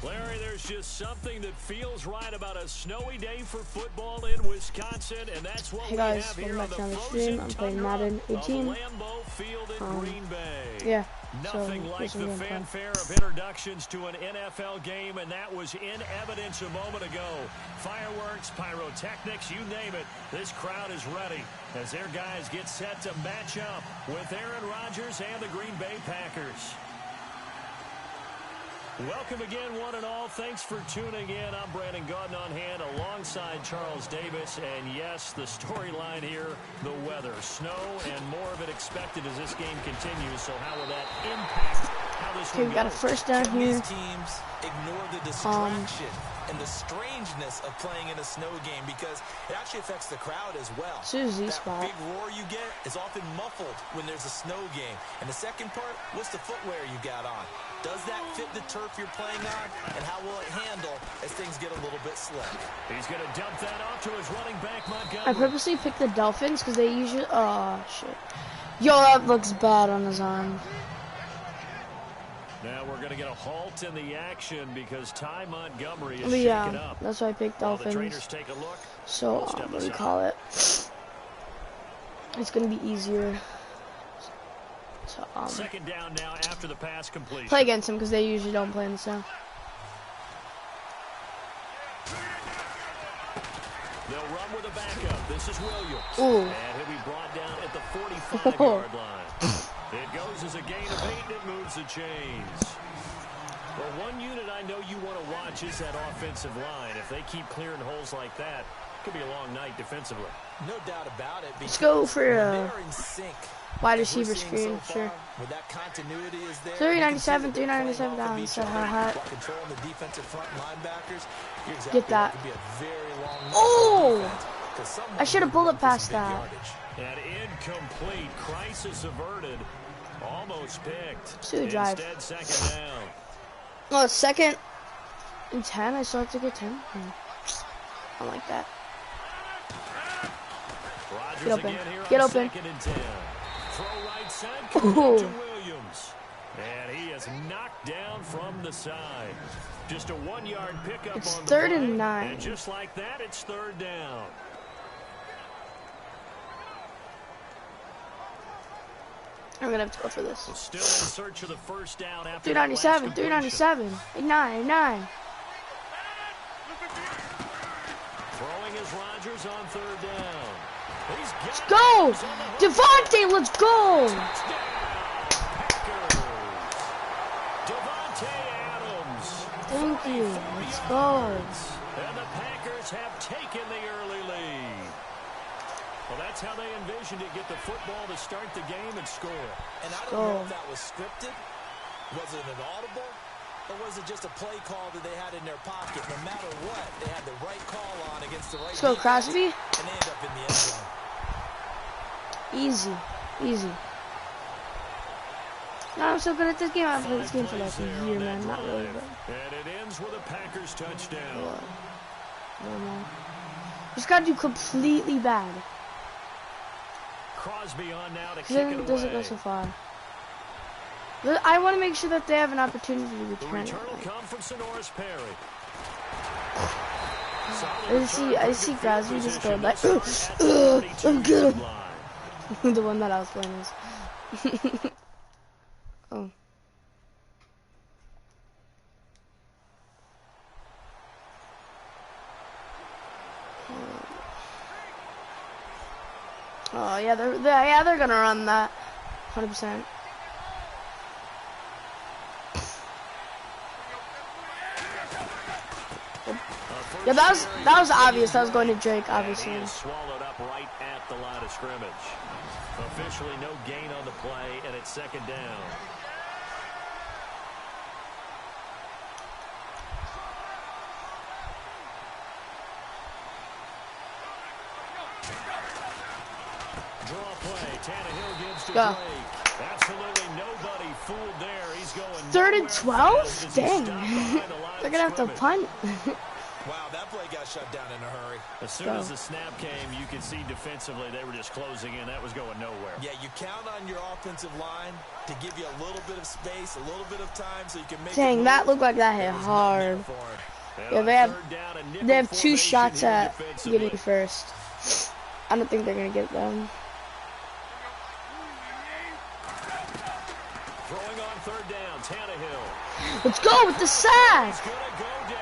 Larry, there's just something that feels right about a snowy day for football in Wisconsin, and that's what hey guys, welcome back to another stream. I'm playing Madden 18. Yeah, Nothing so like the fun. fanfare of introductions to an NFL game, and that was in evidence a moment ago. Fireworks, pyrotechnics, you name it. This crowd is ready as their guys get set to match up with Aaron Rodgers and the Green Bay Packers. Welcome again, one and all. Thanks for tuning in. I'm Brandon Gordon on hand alongside Charles Davis. And yes, the storyline here, the weather. Snow and more of it expected as this game continues. So how will that impact how this one we got a first down here. These teams ignore the distraction and the strangeness of playing in a snow game because it actually affects the crowd as well. Susie that spot. big roar you get is often muffled when there's a snow game. And the second part, what's the footwear you got on? Does that fit the turf you're playing on? And how will it handle as things get a little bit slick? He's going to dump that off to his running back, Montgomery. I purposely picked the Dolphins because they usually... Oh, shit. Yo, that looks bad on his arm. Now we're going to get a halt in the action because Ty Montgomery is shaken up. That's why I picked Dolphins. The trainers take a look. So, what do you call it? It's going to be easier. So, second down now after the pass completion. Play against them because they usually don't play in the snow. They'll run with a backup. This is Williams. Ooh. And he'll be brought down at the 45-yard line. It goes as a gain of 8, and it moves the chains. Well, one unit I know you want to watch is that offensive line. If they keep clearing holes like that, it could be a long night defensively. No doubt about it. Let's go for a wide receiver screen, so sure. Where that continuity is there. 397 down. So hot. Controlling the defensive front linebackers. Get that. Could be a very long oh! I should have bullet passed that. And incomplete. Crisis averted. Almost picked. To drive. Instead, second down. Oh, second and 10. I still have to get 10. I don't like that. Get open. Get open. Throw right side to Williams. And he is knocked down from the side. Just a 1-yard pickup. It's on the 3rd play. and 9. And just like that, it's 3rd down. I'm gonna have to go for this. Still in search of the first down after 397, 397, 9. Throwing is Rodgers on 3rd down. Let's go! Devontae, let's go! Devontae Adams. Thank you. Let's go. And the Packers have taken the early lead. Well, that's how they envisioned it. Get the football to start the game and score. And I don't know if that was scripted. Was it an audible? Or was it just a play call that they had in their pocket? No matter what, they had the right call on against the right. Let's go, Crosby. And they end up in the end zone. Easy. No, I'm so good at this game. I've played this game for like a year, man. Not really, but. And it ends with a Packers touchdown. No. Just gotta do completely bad. Crosby on now to kick Then it it doesn't away. go so far. I want to make sure that they have an opportunity to return. The return will come from Sonoris Perry. I see guys who just go like, I'm good. The one that I was playing is. Oh. Oh yeah, they're gonna run that, 100%. Yeah, that was obvious. That was going to Drake, obviously. He is swallowed up right at the line of scrimmage. Officially no gain on the play, and it's 2nd down. Draw play. Tannehill gives to Drake. Absolutely nobody fooled there. He's going 3rd and 12? Dang. They're gonna have to punt. Wow, that play got shut down in a hurry. As soon as the snap came, you could see defensively they were just closing in. That was going nowhere. Yeah, you count on your offensive line to give you a little bit of space, a little bit of time so you can make Dang, that looked like that hit hard. Yeah, they have 2 shots at getting first. I don't think they're going to get them. Throwing on 3rd down, Tannehill. Let's go with the sack. He's gonna go down.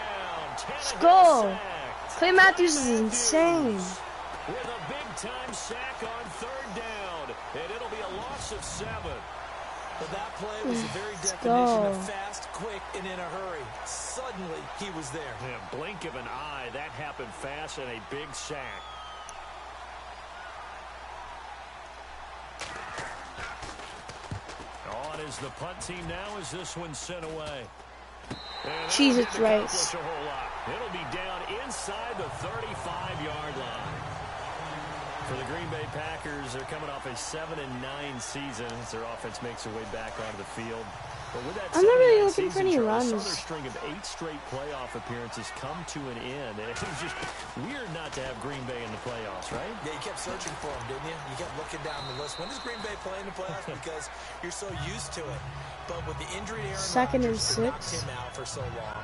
Let's go. Clay Matthews is insane. With a big-time sack on 3rd down, and it'll be a loss of 7. But that play was the very definition of fast, quick, and in a hurry. Suddenly, he was there. Yeah, blink of an eye, that happened fast, and a big sack. On is the punt team now as this one's sent away. Jesus Christ. It'll be down inside the 35-yard line. For the Green Bay Packers, they're coming off a 7-9 season as their offense makes their way back onto the field. But with that I'm not really looking for any runs. Their string of 8 straight playoff appearances come to an end. And it was just weird not to have Green Bay in the playoffs, right? Yeah, you kept searching for them, didn't you? You kept looking down the list. When does Green Bay play in the playoffs? Because you're so used to it. But with the injury to Aaron Rodgers that knocked him out for so long,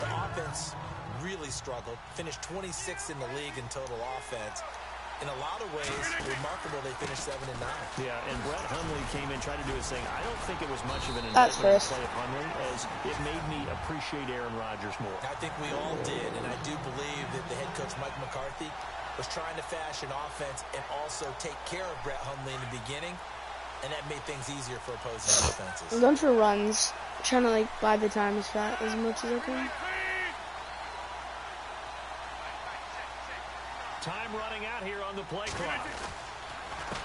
the offense really struggled. Finished 26th in the league in total offense. In a lot of ways, remarkable they finished 7-9. Yeah, and Brett Hundley came in trying to do his thing. I don't think it was much of an investment in play of Hundley, as it made me appreciate Aaron Rodgers more. I think we all did, and I do believe that the head coach, Mike McCarthy, was trying to fashion offense and also take care of Brett Hundley in the beginning, and that made things easier for opposing defenses. I'm going for runs, trying to buy the time as much as I can. Time running out here on the play clock.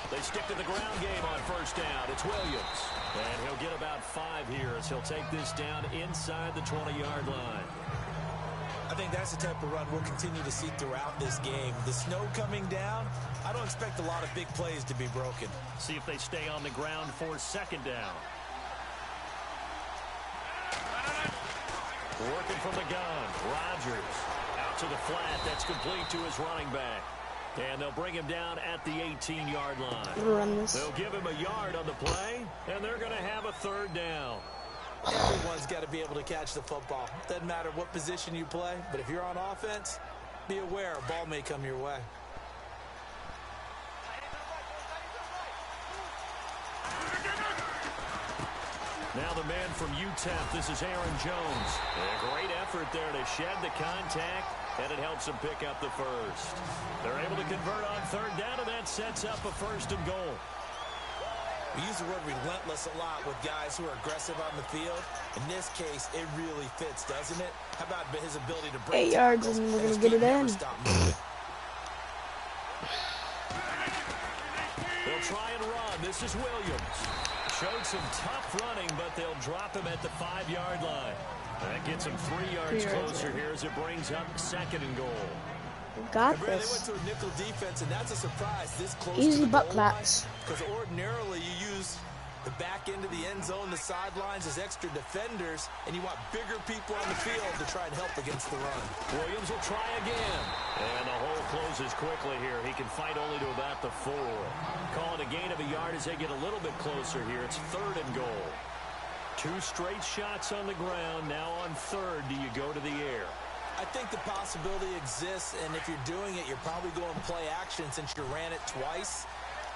They stick to the ground game on 1st down. It's Williams. And he'll get about 5 here as he'll take this down inside the 20-yard line. I think that's the type of run we'll continue to see throughout this game. The snow coming down, I don't expect a lot of big plays to be broken. See if they stay on the ground for 2nd down. Working from the gun, Rodgers. Out to the flat, that's complete to his running back. And they'll bring him down at the 18-yard line. Run this. They'll give him a yard on the play, and they're going to have a 3rd down. Everyone's got to be able to catch the football. Doesn't matter what position you play, but if you're on offense, be aware a ball may come your way. Now the man from UTEP, this is Aaron Jones. A great effort there to shed the contact, and it helps him pick up the first. They're able to convert on 3rd down, and that sets up a 1st and goal. We use the word relentless a lot with guys who are aggressive on the field. In this case, it really fits, doesn't it? How about his ability to break 8 yards, and we're going to get it in. They'll try and run. This is Williams. Showed some tough running, but they'll drop him at the 5-yard line. That gets him 3 yards closer here as it brings up 2nd and goal. Got They went this. to a nickel defense, and that's a surprise this close Easy to the butt goal line, claps. because ordinarily you use the back end of the end zone, the sidelines as extra defenders, and you want bigger people on the field to try and help against the run. Williams will try again. And the hole closes quickly here. He can fight only to about the 4. Calling a gain of a yard as they get a little bit closer here. It's 3rd and goal. 2 straight shots on the ground. Now on 3rd, do you go to the air? I think the possibility exists, and if you're doing it, you're probably going play action since you ran it twice.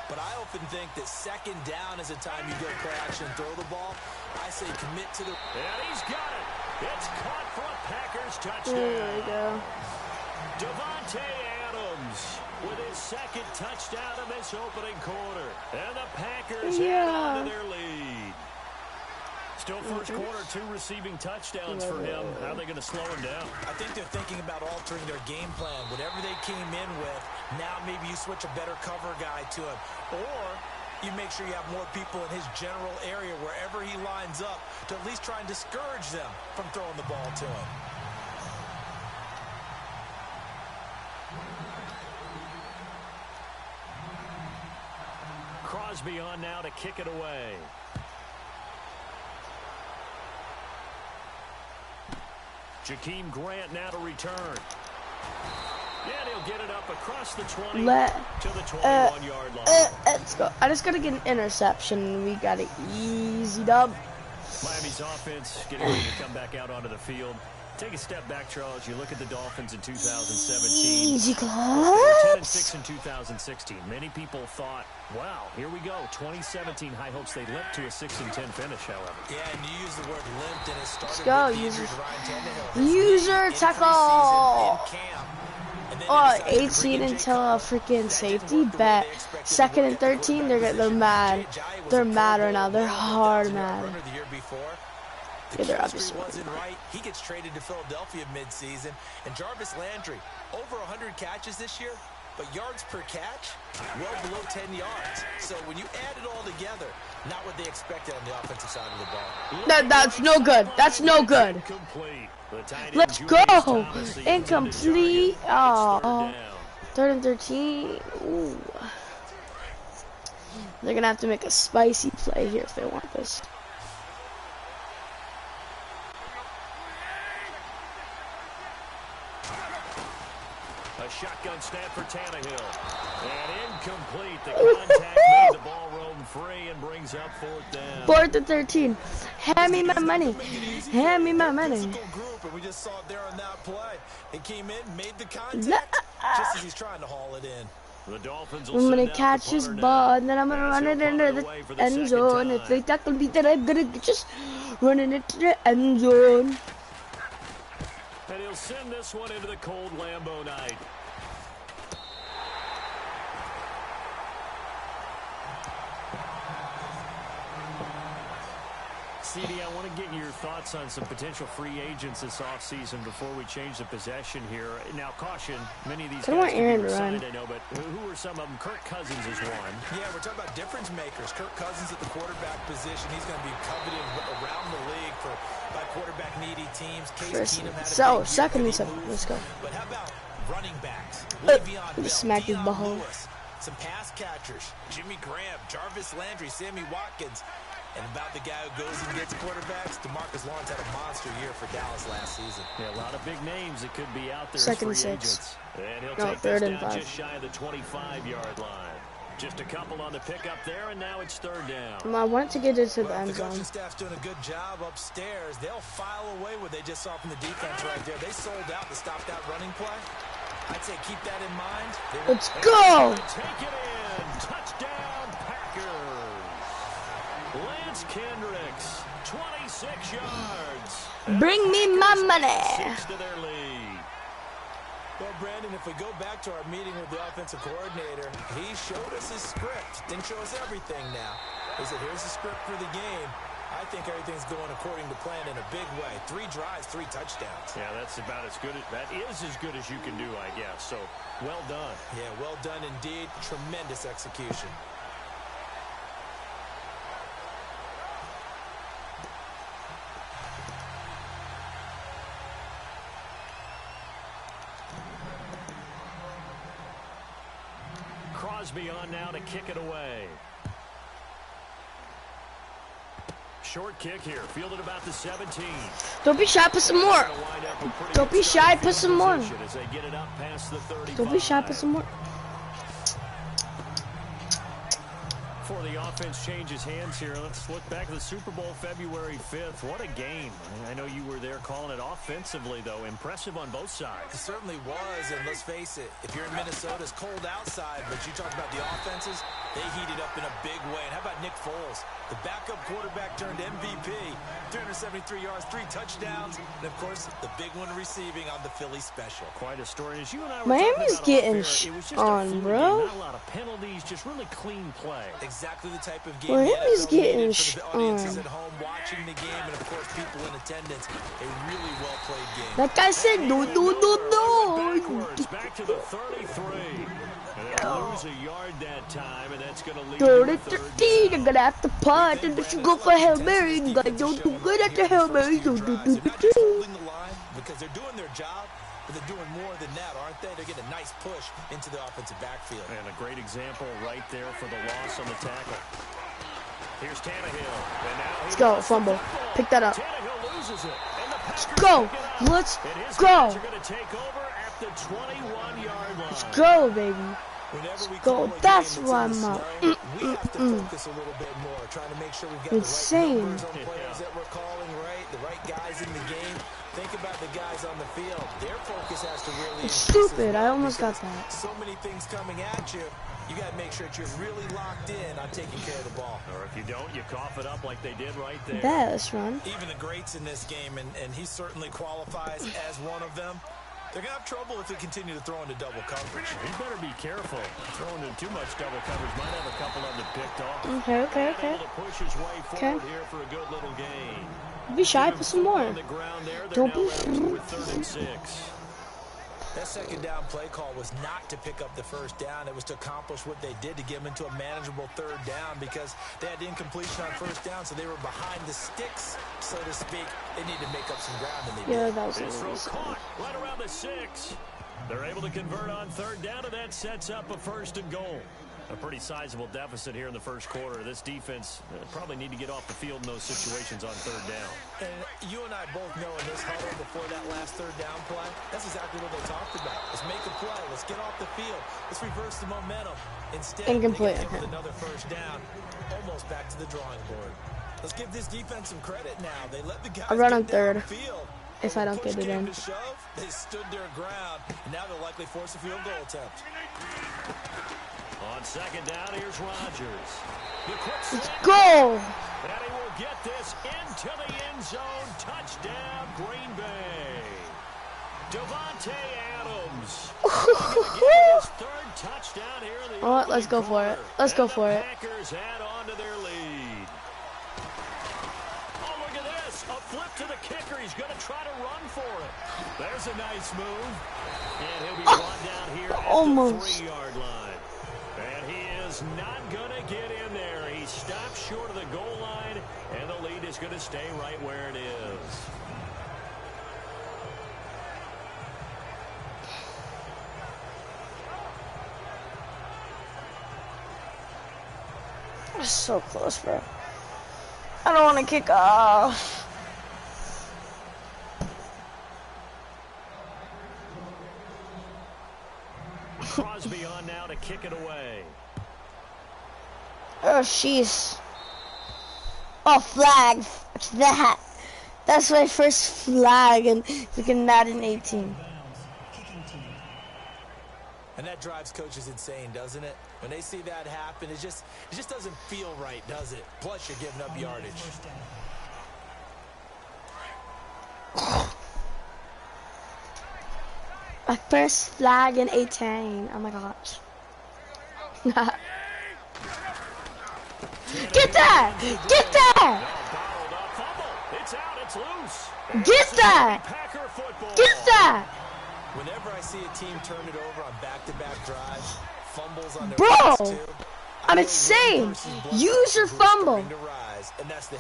But I often think that 2nd down is a time you go play action and throw the ball. I say commit to the... And he's got it. It's caught for a Packers touchdown. There we go. Devontae Adams with his 2nd touchdown in this opening quarter. And the Packers add on to their lead. Still first quarter, 2 receiving touchdowns for him. How are they going to slow him down? I think they're thinking about altering their game plan. Whatever they came in with, now maybe you switch a better cover guy to him. Or you make sure you have more people in his general area wherever he lines up to at least try and discourage them from throwing the ball to him. Crosby on now to kick it away. Jakeem Grant now to return. And he'll get it up across the 20 to the 21-yard line. Let's go. I just got to get an interception. We got an easy dub. Miami's offense getting ready to come back out onto the field. Take a step back, Charles. You look at the Dolphins in 2017. Easy They were 10-6 in 2016. Many people thought, wow, here we go. 2017, high hopes. They limped to a 6-10 finish, however. Yeah, and you use the word limped, and it started Let's with go. User tackle. Oh, 18 until a freaking safety. Bet. 2nd and 13, they're mad. They're mad right now. They're hard mad. Yeah, they're obviously wasn't right. He gets traded to Philadelphia mid-season, and Jarvis Landry over 100 catches this year, but yards per catch well below 10 yards. So when you add it all together, not what they expected on the offensive side of the ball. That's no good. That's no good. Let's go. Incomplete. Oh, 3rd and 13. Ooh. They're gonna have to make a spicy play here if they want this. A shotgun snap for Tannehill. And incomplete. The contact made the ball roam free and brings up 4th down. 4th and 13. Hand me my money. Hand me my money. And we just saw it there on that play. It came in, made the contact, just as he's trying to haul it in. The Dolphins I'm gonna catch his ball and then I'm gonna run it into the end zone. If they tackle me, then I'm gonna just run it into the end zone. And he'll send this one into the cold Lambeau night. CD, I want to get your thoughts on some potential free agents this offseason before we change the possession here. Now, caution, many of these guys can be signed, I know, but who are some of them? Kirk Cousins is one. Yeah, we're talking about difference makers. Kirk Cousins at the quarterback position. He's going to be coveted around the league by quarterback-needy teams. Case Keenum had a second and 7. Let's go. But how about running backs? Le'Veon Bell, smack his ball. Lewis, some pass catchers. Jimmy Graham, Jarvis Landry, Sammy Watkins. And about the guy who goes and gets quarterbacks, DeMarcus Lawrence had a monster year for Dallas last season. Yeah, a lot of big names that could be out there. 2nd and 6. And he'll take 3rd this and down 5. just shy of the 25-yard line. Just a couple on the pickup there, and now it's 3rd down. I wanted to get into the end The coaching zone. staff's doing a good job upstairs. They'll file away what they just saw from the defense right there. They sold out to stop that running play. I'd say keep that in mind. Let's go! Take it in. Touchdown, Packers. Lance Kendricks, 26 yards. Bring me my money. 6 to their lead. Well, Brandon, if we go back to our meeting with the offensive coordinator, he showed us his script. Didn't show us everything now. He said, here's the script for the game. I think everything's going according to plan in a big way. 3 drives, 3 touchdowns. Yeah, that's about as good. That is as good as you can do, I guess. So, well done. Yeah, well done indeed. Tremendous execution. Crosby on now to kick it away. Short kick here, fielded about the 17. Don't be shy, put some more. Don't be shy, put some more. Don't be shy, put some more. Before the offense changes hands here, let's look back at the Super Bowl February 5th. What a game. I know you were there calling it offensively, though. Impressive on both sides. It certainly was, and let's face it, if you're in Minnesota, it's cold outside, but you talk about the offenses, they heated up in a big way. And how about Nick Foles, the backup quarterback turned MVP, 373 yards, 3 touchdowns, and of course, the big one receiving on the Philly special. Quite a story. As you and I were Miami's getting on, bro. Not a lot of penalties, just really clean play. Exactly the type of game Miami's getting for the audiences at home watching the game, and of course, people in attendance. A really well-played game. Like I said, no. Back to the 33. They'll lose a yard that time, and that's going to lead 30-13, you're gonna have to punt, and if you go for Hail Mary, you guys don't do good at the Hail Mary. Holding the line because they're doing their job, but they're doing more than that, aren't they? They're getting a nice push into the offensive backfield. And a great example right there for the loss on the tackle. Here's Tannehill. And now let's go, fumble. Pick that up. Tannehill loses it. And the Let's go. Let's go. Let's go, baby. Let's go. That's why I'm up. We have to focus a little bit more, trying to make sure we've got insane. the right numbers on players that we're calling right, the right guys in the game. Think about the guys on the field. Their focus has to really It's stupid. I almost got that. So many things coming at you. You got to make sure that you're really locked in on taking care of the ball. Or if you don't, you cough it up like they did right there. Let's run. Even the greats in this game, and he certainly qualifies as one of them, they're going to have trouble if they continue to throw into double coverage. He better be careful. Throwing in too much double coverage might have a couple of them picked off. Okay. Able to push his way forward here for a good little gain. Be shy, put some more. Don't be. That second down play call was not to pick up the first down. It was to accomplish what they did, to get them into a manageable third down, because they had incompletion on first down, so they were behind the sticks, so to speak. They need to make up some ground, and they did. That was caught right around the 6. They're able to convert on third down, and that sets up a 1st and goal. A pretty sizable deficit here in the first quarter. This defense probably need to get off the field in those situations on third down. And you and I both know in this huddle before that last third down play, that's exactly what they talked about. Let's make a play. Let's get off the field. Let's reverse the momentum. Instead, incomplete. They get hit with another first down, almost back to the drawing board. Let's give this defense some credit now. They let the guys I'll run on get down third. the field. If I don't get it in. They stood their ground, and now they'll likely force a field goal attempt. On second down, here's Rodgers. Let's go! And he will get this into the end zone. Touchdown, Green Bay. Davante Adams. His 3rd touchdown here in the let's go for it. Let's go for it. Packers add on to their lead. Oh, look at this. A flip to the kicker. He's going to try to run for it. There's a nice move. And he'll be brought down here at the 3-yard line. And he is not going to get in there. He stopped short of the goal line, and the lead is going to stay right where it is. That's so close, bro. I don't want to kick off. Crosby on now to kick it away. Oh, jeez. Oh, flag. What's that? That's my first flag in freaking Madden 18. And that drives coaches insane, doesn't it? When they see that happen, it just doesn't feel right, does it? Plus, you're giving up yardage. My first flag in 18. Oh my gosh. Get that! Get that! It's out, it's loose. Get that! Get that! Whenever I see a team turn it over on back-to-back drives, fumbles on their bro, I'm insane. Use your fumble.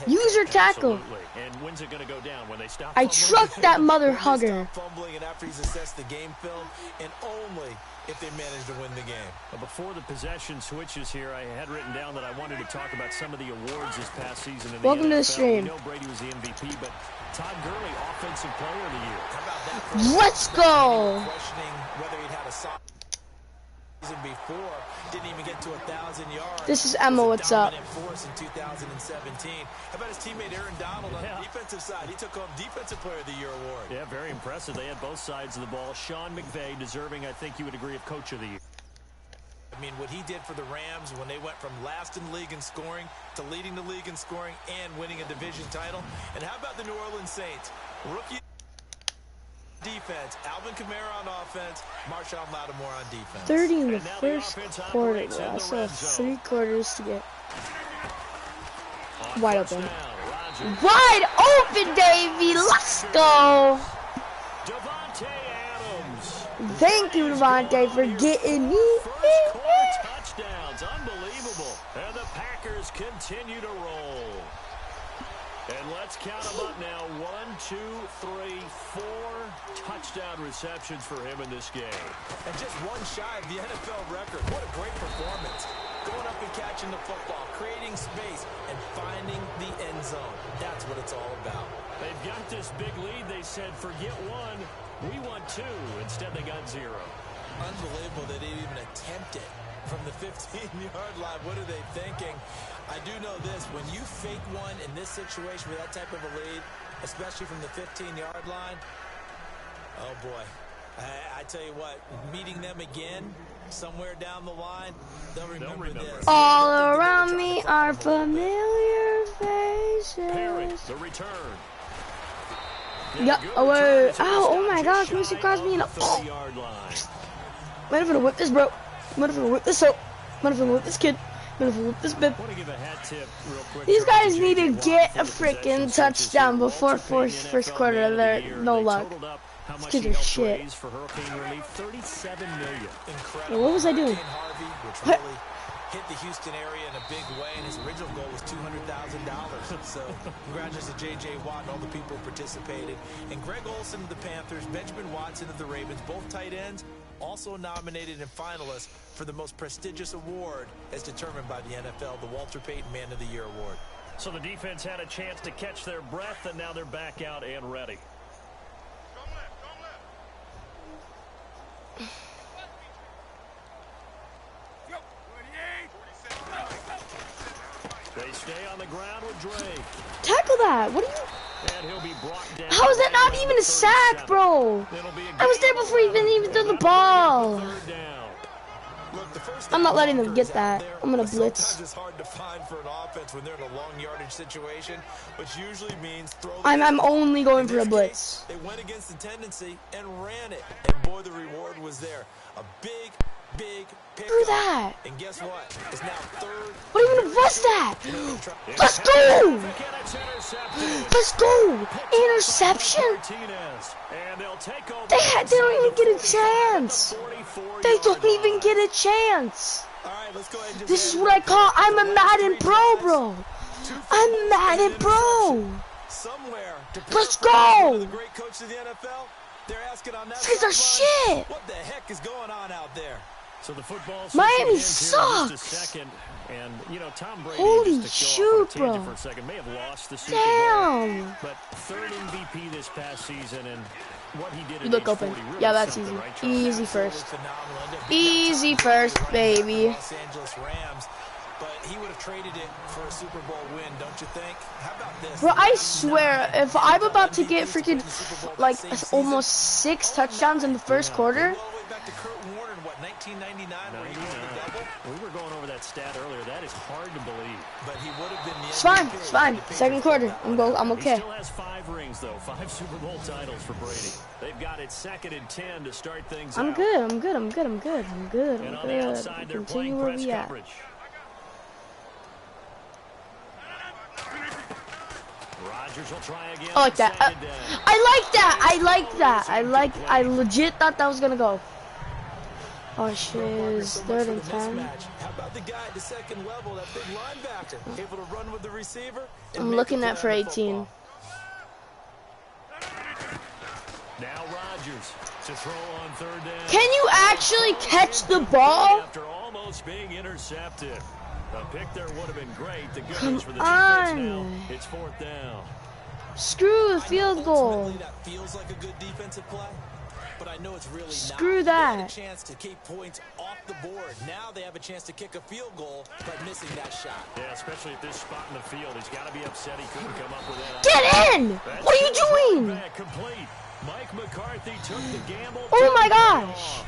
Use your tackle. And when's it going to go down? When they stop I trucked that mother hugger. Fumbling, and after he's assessed the game film, and only if they manage to win the game. But before the possession switches here, I had written down that I wanted to talk about some of the awards this past season in the Welcome NFL. to the stream. We know Brady was the MVP, but Todd Gurley, Offensive Player of the Year. How about that? Let's go. Questioning whether he'd had a season before, didn't even get to 1,000 yards. This is Emma. What's up? Force in 2017. How about his teammate Aaron Donald on the defensive side? He took home Defensive Player of the Year award. Yeah, very impressive. They had both sides of the ball. Sean McVay deserving, I think you would agree, of Coach of the Year. I mean, what he did for the Rams when they went from last in the league in scoring to leading the league in scoring and winning a division title. And how about the New Orleans Saints? Rookie defense, Alvin Kamara on offense, Marshawn Lattimore on defense. 30 in the first quarter, bro. I still have 3 quarters to get. Wide open. Wide open, Davey. Let's go. Thank you, Devontae, for getting me. Touchdowns, unbelievable. And the Packers continue to roll. And let's count them up now. 1, 2, 3, 4 touchdown receptions for him in this game. And just one shy of the NFL record. What a great performance. Going up and catching the football, creating space, and finding the end zone. That's what it's all about. They've got this big lead. They said, forget one. We want two. Instead, they got 0. Unbelievable they didn't even attempt it from the 15-yard line. What are they thinking? I do know this. When you fake one in this situation with that type of a lead, especially from the 15-yard line, oh, boy. I tell you what, meeting them again somewhere down the line, they'll remember this. All around me are familiar faces. Perry, the return. Yep. Oh my gosh, Lucy Crosby in a... I'm gonna whip this, bro. I'm gonna whip this up. I'm gonna whip this kid. I'm gonna whip this bib. These guys need to get a freaking touchdown before first quarter. They're no luck. These kids are shit. What was I doing? What? Hit the Houston area in a big way, and his original goal was $200,000. So, congratulations to J.J. Watt and all the people who participated. And Greg Olsen of the Panthers, Benjamin Watson of the Ravens, both tight ends, also nominated and finalists for the most prestigious award as determined by the NFL, the Walter Payton Man of the Year Award. So the defense had a chance to catch their breath, and now they're back out and ready. They stay on the ground with Drake. Tackle that. What are you... And he'll be brought down. How is that not even a sack, bro? I was there before he even threw the ball. I'm not letting them get that. I'm gonna blitz. Sometimes it's hard to find for an offense when they're in a long yardage situation, which usually means throw. I'm only going for a blitz. They went against the tendency and ran it, and boy, the reward was there. A big pickup. Through that. And guess what? It's now third. What even was that? Let's go! Let's go! Interception? They don't even get a chance. They don't even get a chance. This is what I call I'm a Madden pro, bro. I'm Madden pro. Let's go. These are shit. What the heck is going on out there? So the football Miami sucks. And you know, Tom Brady, holy just to shoot, go off bro. for a second, may have lost the Super Damn. Bowl, but third MVP this past season, and what he did. You look open. Yeah, that's easy. Easy first. Easy first, baby. Los Angeles Rams, but he would have traded it for a Super Bowl win, don't you think? How about this? Bro, I swear, if I'm about to get freaking like almost 6 touchdowns in the first quarter. Back to Kurt Warner in what, 1999, where he won the double? We were going over that stat earlier. That is hard to believe. But he would have been the It's fine. It's fine. Second quarter. I'm okay. He still has 5 rings, though. 5 Super Bowl titles for Brady. They've got it 2nd and 10 to start things out. I'm good. I'm good. I'm good. I'm good. I'm good. And I'm on the good. outside, they're Continue playing where press we at. coverage. Rodgers will try again. I like that. I like that. I like that. I legit thought that was gonna go. Oh shit, it's 3rd and 10. How about the guy at the second level, that big linebacker, able to run with the receiver? I'm looking at for 18. Now Rodgers to throw on 3rd down. Can you actually catch the ball? After almost being intercepted. A pick there would have been great. The good Come news for the defense now, on. it's 4th down. Screw the field goal. That feels like a good defensive play, but I know it's really Screw not. that. They had a chance to keep points off the board. Now they have a chance to kick a field goal by missing that shot. Yeah, especially at this spot in the field. He's got to be upset he couldn't come up with that. Get in! What are you doing? Complete. Mike McCarthy took the gamble. Oh my gosh.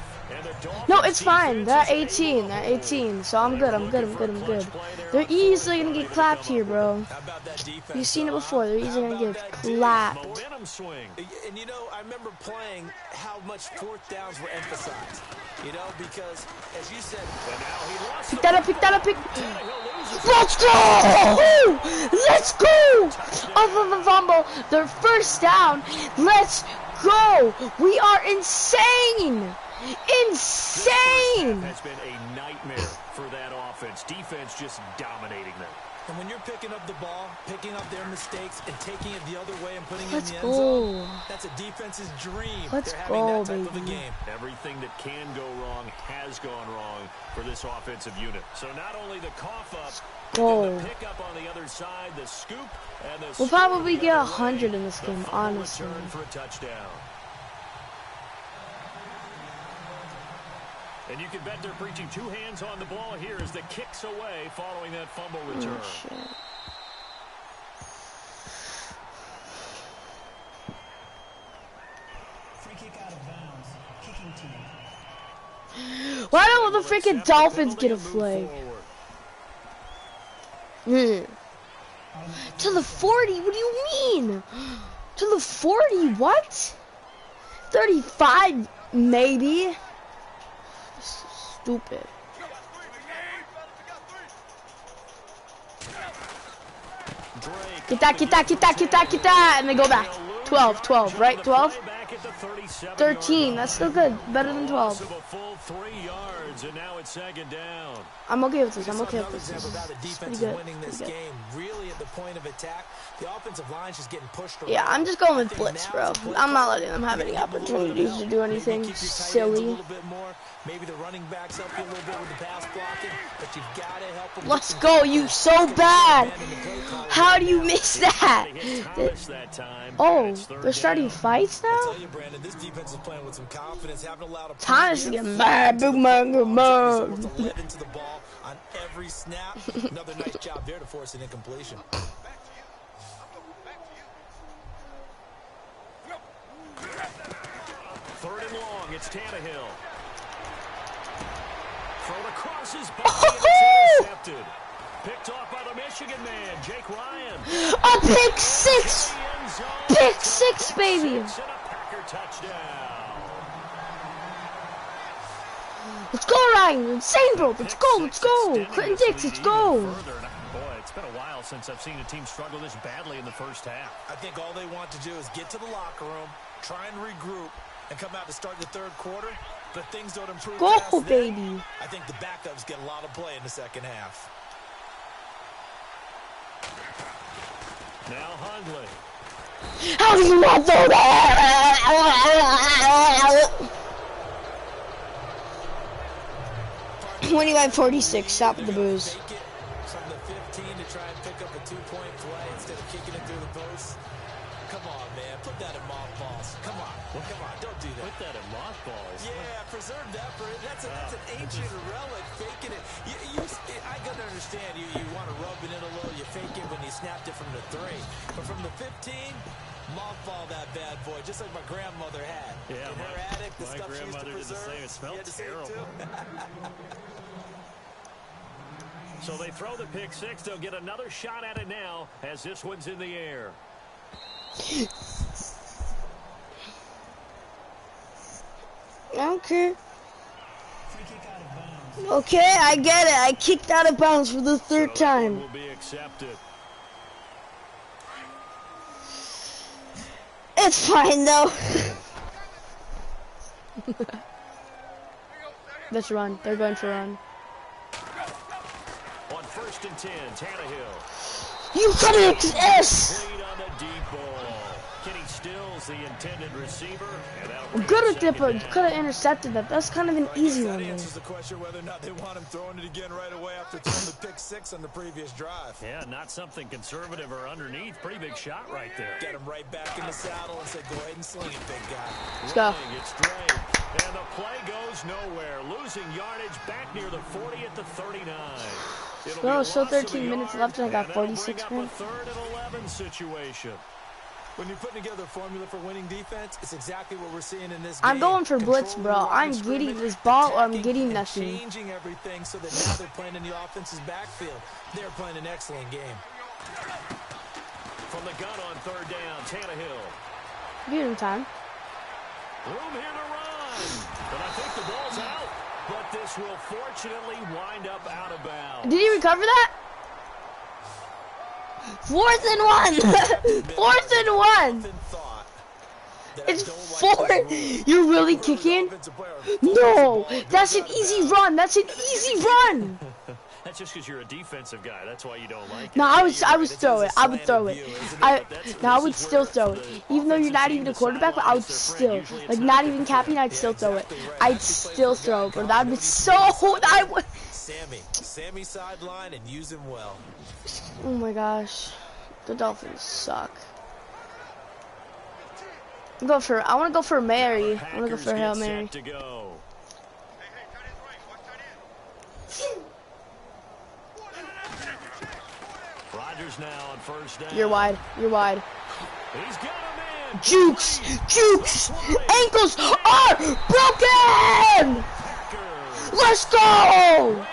No, it's fine. They're 18. They're 18. So I'm good. I'm good. I'm good. I'm good. They're easily gonna get clapped here, bro. You've seen it before. They're easily gonna get clapped. And you know, I remember playing how much 4th downs were emphasized. You know, because as you said, Pick that up. Pick that up. Pick. Let's go! Let's go! Off of a fumble. They're 1st down. Let's go! We are insane. Insane! That's been a nightmare for that offense. Defense just dominating them. when you're picking up the ball, picking up their mistakes, and taking it the other way and putting it in the end go. zone, that's a defense's dream. Let's They're go, having that type of a baby. game. Everything that can go wrong has gone wrong for this offensive unit. So not only the cough up, but the pick up on the other side, the scoop, and the we'll probably get 100 in this game, honestly. Return for a touchdown. And you can bet they're preaching two hands on the ball here as the kicks away following that fumble return. Oh, shit. Free kick out of bounds. Kicking team. Why don't the freaking Dolphins get a flag? To the 40? What do you mean? To the 40? What? 35, maybe? Stupid. Get that, and they go back. 12, right? 12? 13, that's still good. Better than 12. And now it's second down. I'm okay with this. I'm okay with this. It's pretty good. Really at the point of attack, the offensive line's just getting pushed around. Yeah, I'm just going with blitz, bro. I'm not letting them have any opportunities to do anything silly. Maybe the running backs help you a little bit with the pass blocking, but you've got to help them. Let's go, you so bad. How do you miss that? Oh, they're starting fights now? Thomas is getting mad, big man, good man. Into the ball on every snap. Another nice job there to force an incompletion. Third and long, it's Tannehill. Thrown across his body and it's intercepted. Picked off by the Michigan man, Jake Ryan. A pick six! Pick six, baby! And a Packer touchdown. Let's go, Ryan! Insane, bro! Let's go! Clinton Dix, let's go! Boy, it's been a while since I've seen a team struggle this badly in the first half. I think all they want to do is get to the locker room, try and regroup, and come out to start the third quarter. But things don't improve. Go, baby! I think the backups get a lot of play in the second half. Now Hundley. How do you not know that? 25-46, stop with the booze. From the 15 to try and pick up a 2-point play instead of kicking it through the post. Come on, man. Put that in mothballs. Come on. Don't do that. Put that in mothballs. Yeah, preserve that for it. That's an ancient relic. Faking it. I gotta understand. You want to rub it in a little. You fake it when you snapped it from the 3. But from the 15, mothball that bad boy, just like my grandmother had. Yeah, in her attic, the my stuff she used to grandmother did the preserve. same. It smelled terrible. So they throw the pick six. They'll get another shot at it now as this one's in the air. Okay. Okay, I get it. I kicked out of bounds for the third time. Will be accepted. It's fine though. Let's run. They're going for run. On 1st and 10, Tannehill. You couldn't exist. Lead on the deep ball. Kenny Stills, the intended receiver. Good at that, but could have intercepted that. That's kind of an easy one. That answers the question whether or not they want him throwing it again right away after throwing the pick six on the previous drive. Yeah, not something conservative or underneath. Pretty big shot right there. Get him right back in the saddle and say, go ahead and sling it, big guy. Let's go. It's Drake. And the play goes nowhere. Losing yardage back near the 40 at the 39. No, still 13 minutes left and I got 46 minutes. A 3rd and 11 situation. When you're putting together a formula for winning defense, it's exactly what we're seeing in this game. I'm going for blitz, bro. I'm getting this ball or I'm getting nothing. Changing everything so that now they're playing in the offense's backfield. They're playing an excellent game. From the gun on 3rd down, Tannehill. Give him time. Room here to run. But I think the ball's out. But this will fortunately wind up out of bounds. Did he recover that? 4th and 1. 4th and 1. It's 4. You're really kicking? No, that's an easy run. That's an easy run. That's just because you're a defensive guy. That's why you don't like it. No, I would throw it. I would throw it. I would still throw it. Even though you're not even a quarterback, but I would still, like, not even capping, I'd still throw it. I'd still throw it, but that would be so. I would. Sammy sideline and use him well. Oh my gosh, the Dolphins suck. I want to go for Mary. I want to go for Hail Mary. Rodgers now on first down. You're wide. You're wide. He's got a man. Jukes. Ankles are broken. Let's go.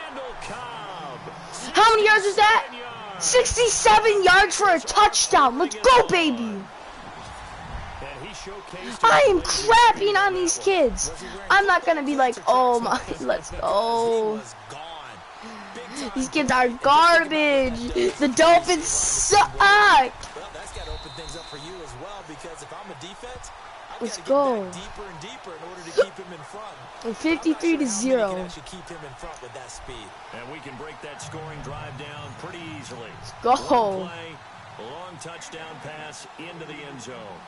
How many yards was that? 67 yards for a touchdown. Let's go, baby. I am crapping on these kids. I'm not gonna be like, oh my, let's go. These kids are garbage. The Dolphins suck. Well, that's got to open things up for you as well, because if I'm a defense, I've let's got to go. Get deeper and deeper in order to keep him in front. And 53-0. Can actually keep him in front with that speed. And we can break that scoring drive down pretty easily. Let's go. One play, a long touchdown pass into the end zone.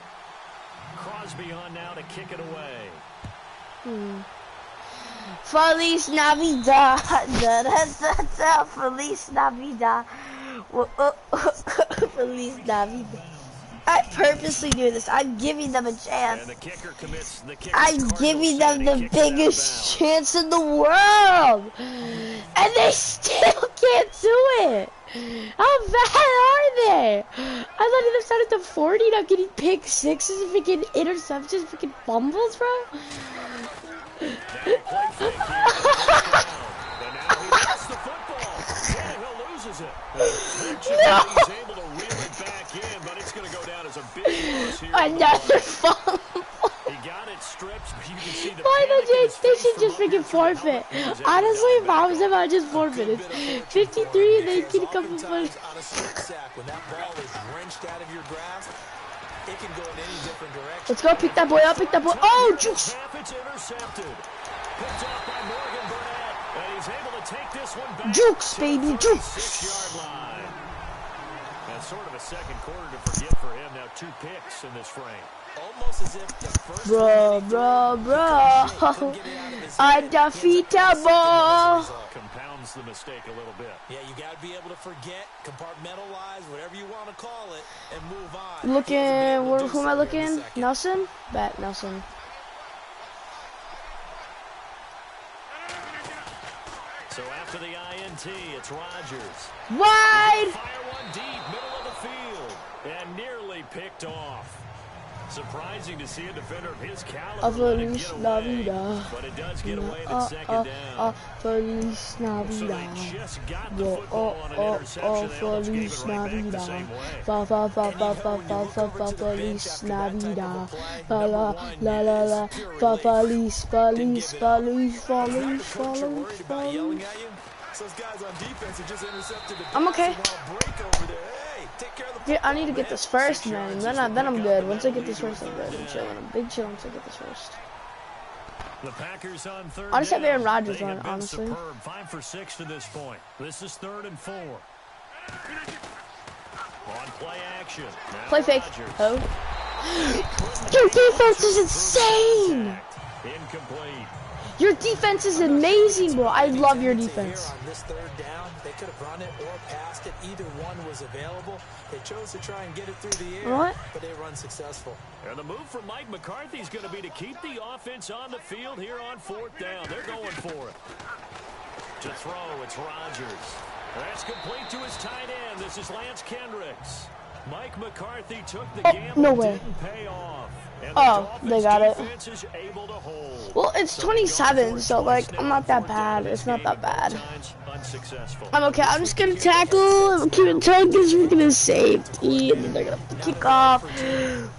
Crosby on now to kick it away. Feliz Navidad. Feliz Navidad. Feliz Navidad. I purposely do this. I'm giving them a chance. And the kicker commits, I'm giving them the biggest chance in the world. And they still can't do it. How bad are they? I'm letting them start at the 40, now getting pick sixes, freaking interceptions, freaking fumbles, bro. Another fumble. Why they should just freaking forfeit. Honestly, if I was them, I'd just forfeit. It's 53 and they get a couple of points. Let's go, pick that boy up, Oh, juice! Jukes, baby, jukes! That's sort of a second quarter to forget for him. Now 2 picks in this frame. Almost as if the first bro. Undefeatable. Compounds the mistake a little bit. Yeah, you got to be able to forget, compartmentalize, whatever you want to call it, and move on. Looking, who am I looking? Nelson? Bet Nelson. So after the INT, it's Rodgers. Wide! Fire one deep, middle of the field, and nearly picked off. Surprising to see a defender of his caliber let it get away, but it does get away in second down. Feliz Navidad. So they just got the football on an interception. They almost gave it right back the same way. Feliz Navidad. Feliz. I'm okay. Yeah, I need to get this first, man. Then I'm good. Once I get this first, I'm good. I'm chilling. I'm big chill once I get this first. The Packers on third. I'll just have Aaron Rodgers on, honestly. Superb. 5 for 6 to this point. This is 3rd and 4. On play action. Now play fake. Rodgers. Oh. Your defense is insane. Incomplete. Your defense is amazing, bro. I love your defense. On this 3rd down, they could have run it or passed it. Either one was available. They chose to try and get it through the air, but they were unsuccessful. And the move from Mike McCarthy is going to be to keep the offense on the field here on 4th down. They're going for it. To throw, it's Rodgers. That's complete to his tight end. This is Lance Kendricks. Mike McCarthy took the gamble. No way. Didn't pay off. Oh, they got it. Is able to hold. Well, it's 27, so like I'm not that bad. It's not that bad. I'm okay. I'm just gonna tackle. I'm keeping targets. We're gonna safety, and then they're gonna kick off.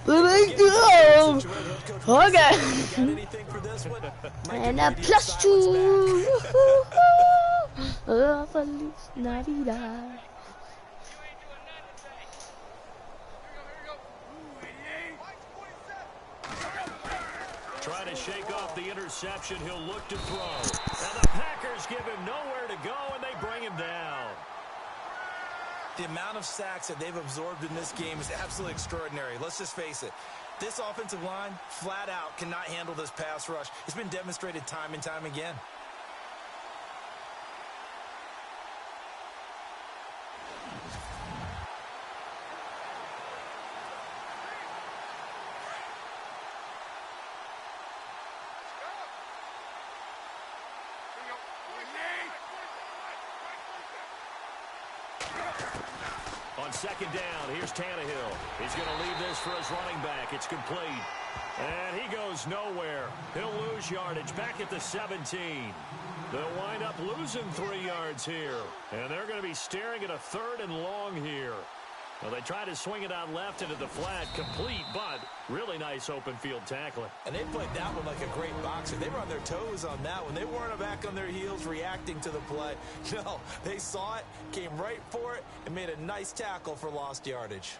Let's go. Okay. And a +2. Feliz Navidad. Trying to shake off the interception. He'll look to throw. And the Packers give him nowhere to go, and they bring him down. The amount of sacks that they've absorbed in this game is absolutely extraordinary. Let's just face it. This offensive line, flat out, cannot handle this pass rush. It's been demonstrated time and time again. On second down, here's Tannehill. He's going to leave this for his running back. It's complete. And he goes nowhere. He'll lose yardage back at the 17. They'll wind up losing 3 yards here. And they're going to be staring at a 3rd and long here. Well, they try to swing it out left into the flat, complete, but really nice open field tackling. And they played that one like a great boxer. They were on their toes on that one. They weren't back on their heels reacting to the play. No, they saw it, came right for it, and made a nice tackle for lost yardage.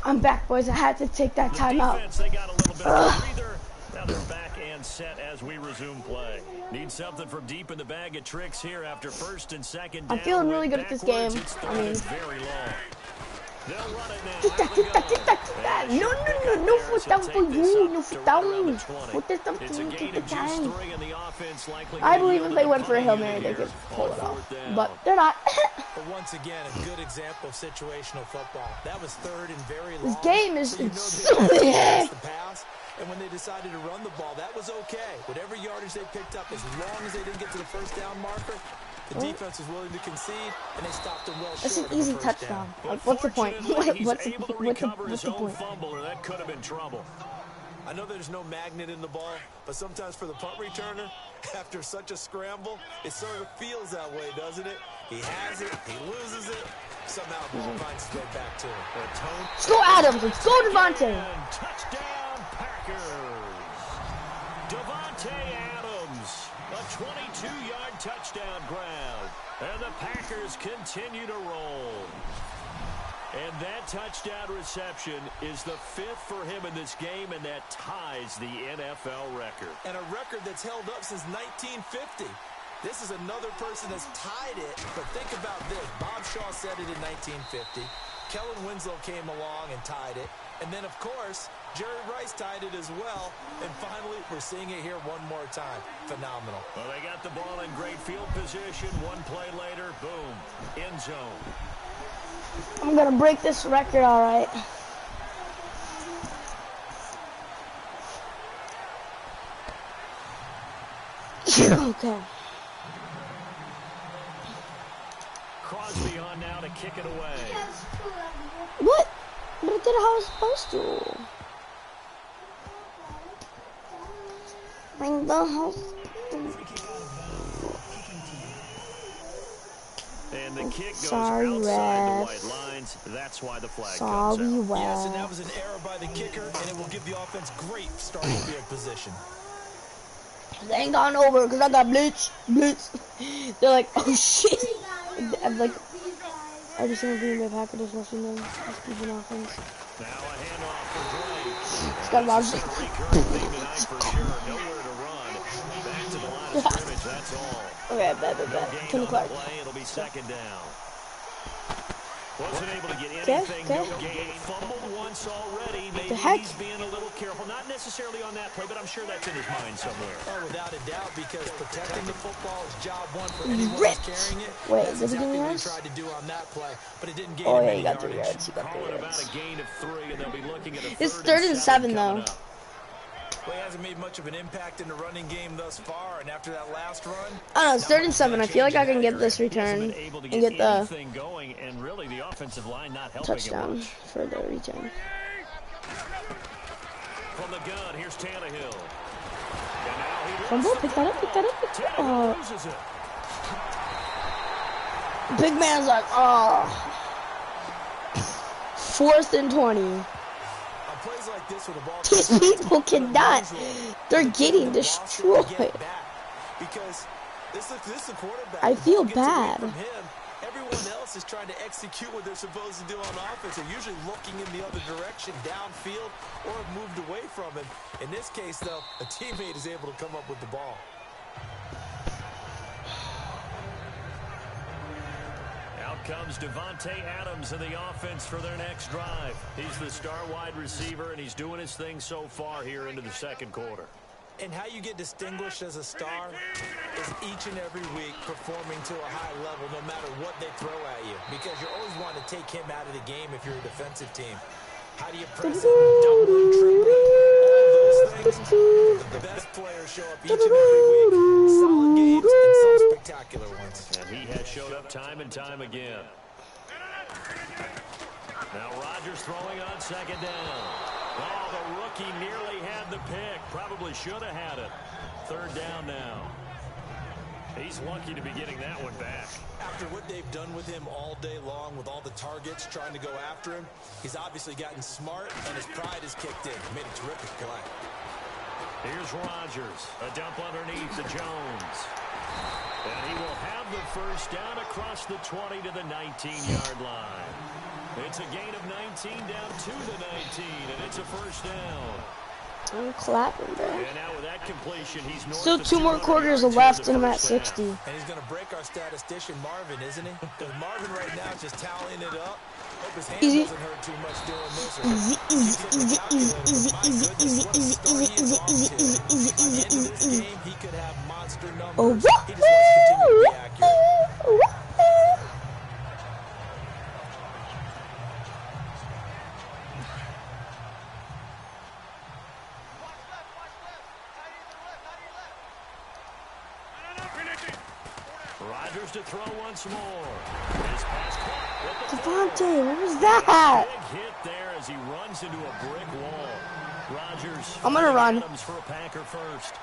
I'm back, boys. I had to take that time out. They got a little bit of a breather. Now they're back and set as we resume play. Need something from deep in the bag of tricks here after 1st and 2nd down. I'm feeling really good at this game. I mean, very long. They'll run it now. No, 4th down for you. No 4th down. What is up to you? Take the time. I believe if they went for a Hail Mary, they could pull it off. But they're not. But once again, a good example of situational football. That was 3rd and very long. This game is the pass. And when they decided to run the ball, that was okay. Whatever yardage they picked up, as long as they didn't get to the 1st down marker, the defense was willing to concede, and they stopped them well short. It's an easy touchdown. Like, what's the point? What's the point? Fumble, or that could have been trouble. I know there's no magnet in the ball, but sometimes for the punt returner, after such a scramble, it sort of feels that way, doesn't it? He has it, he loses it, somehow the ball finds its way back to him. Let's go Adams, let's go Devontae. Touchdown Packers. Devontae Adams, a 22-yard touchdown grab. And the Packers continue to roll. And that touchdown reception is the 5th for him in this game, and that ties the NFL record. And a record that's held up since 1950. This is another person that's tied it, but think about this. Bob Shaw said it in 1950. Kellen Winslow came along and tied it. And then, of course, Jerry Rice tied it as well. And finally, we're seeing it here one more time. Phenomenal. Well, they got the ball in great field position. One play later, boom, end zone. I'm going to break this record, all right. Okay. Crosby on now to kick it away. What? But I did it how I was supposed to. Bring the house. And the kick goes Sorry, outside the ref. white lines. That's why the flag Sorry, comes out. Yes, and that was an error by the kicker, and it will give the offense great starting field position. They ain't gone over because I got blitz. They're like, oh shit. I'm like, every single Green Bay Packer is rushing them. Just keeping offense. Now a handoff for Gray. It's got a lot of recurring theme tonight for sure. Nowhere to run. Back to the line of scrimmage, that's all. Okay, bet. Kenny Clark. It'll be 2nd down. Wasn't able to get anything. Okay. No gain. Fumbled once already. Maybe heck? he's being a little careful. Not necessarily on that play, but I'm sure that's in his mind somewhere. Oh, without a doubt, because protecting the football is job one for anyone who's carrying it. Wait, that's did he exactly give me what he yards? tried to do on that play, but it didn't gain Oh him yeah, any you got 3 yardage. yards. You got 3 Calling about yards. a gain of 3, and they'll be looking at a It's 3rd and 7 though. up. Well, he hasn't made much of an impact in the running game thus far, and after that last run, I don't know, it's 3rd and 7. I feel like I can get this return and get the going, and really the offensive line not helping touchdown for the return. From the gun, here's Tannehill. Fumble, pick that up. Oh. Big man's like, oh. 4th and 20. plays like this with the ball, These people cannot. They're getting destroyed. Because this is a quarterback. I feel bad. Everyone else defense is trying to execute what they're supposed to do on offense. They're usually looking in the other direction, downfield, or have moved away from him. In this case, though, a teammate is able to come up with the ball. Out comes Devontae Adams in the offense for their next drive. He's the star wide receiver, and he's doing his thing so far here into the second quarter. And how you get distinguished as a star is each and every week performing to a high level no matter what they throw at you, because you always want to take him out of the game if you're a defensive team. How do you press him, double him, triple him, all those things? The best players show up each and every week. Solid games and some spectacular ones. And he has showed up time and time again. Now Rodgers throwing on second down. Oh, the rookie nearly had the pick. Probably should have had it. Third down now. He's lucky to be getting that one back. After what they've done with him all day long, with all the targets trying to go after him, he's obviously gotten smart, and his pride has kicked in. Made a terrific play. Here's Rodgers. A dump underneath to Jones. And he will have the first down across the 20 to the 19-yard line. It's a gain of 19 down to the 19, and it's a first down. I'm clapping, bro. And now with that completion, he's north Still of 2 more quarters left, and I'm at 60. And he's going to break our statistician, Marvin, isn't he? Because Marvin right now is just tallying it up. Hope his hand doesn't hurt too much doing this. Easy, easy, easy, easy, easy, easy, easy, easy, easy, easy, easy, easy, easy, easy, easy. He could have monster numbers. Oh, he just wants to continue to be accurate. Rodgers to throw once more. His pass caught with the Devontae, what was that? big hit there as he runs into a brick wall. Rodgers. I'm gonna run. Adams for a Packer first.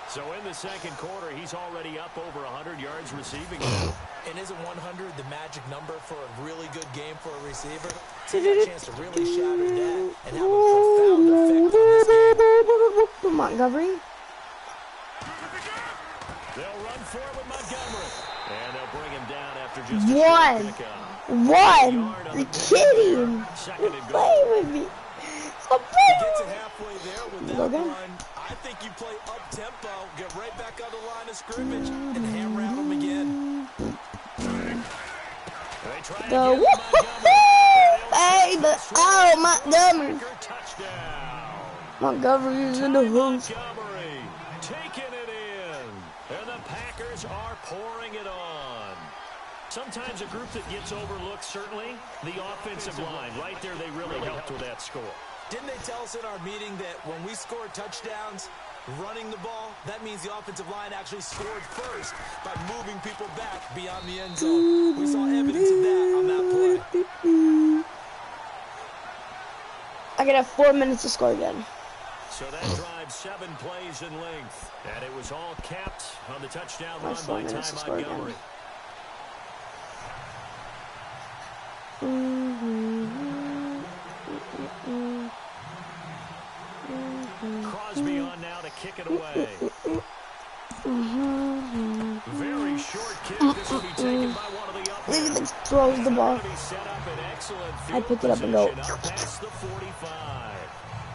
So in the second quarter, he's already up over 100 yards receiving. And isn't 100 the magic number for a really good game for a receiver? So he got a chance to really shatter that and have a profound effect on this game. Montgomery. They'll run for it with Montgomery. And they'll bring him down after just a One. short pickup. You're kidding. Second You're and playing goal. with me. Stop He playing gets with it me. halfway there with that Logan? run. I think you play up-tempo, get right back on the line of scrimmage, and hammer at him again. They try The again with woo-hoo-hoo! Hey, Montgomery. oh, Montgomery. Touchdown. Montgomery is in the house. Montgomery taking it in. And the Packers are pouring it on. Sometimes a group that gets overlooked, certainly, the offensive line. Right there, they really helped with that score. Didn't they tell us in our meeting that when we score touchdowns running the ball, that means the offensive line actually scored first by moving people back beyond the end zone? We saw evidence of that on that play. I could have 4 minutes to score again. So that drive 7 plays in length. And it was all capped on the touchdown run That's 4 by Ty minutes to score again. Montgomery. Crosby on now to kick it away. Very short kick. This will be taken by one of the He uppers. throws the ball. Set up an excellent I field pick it up and go. position up past the 45.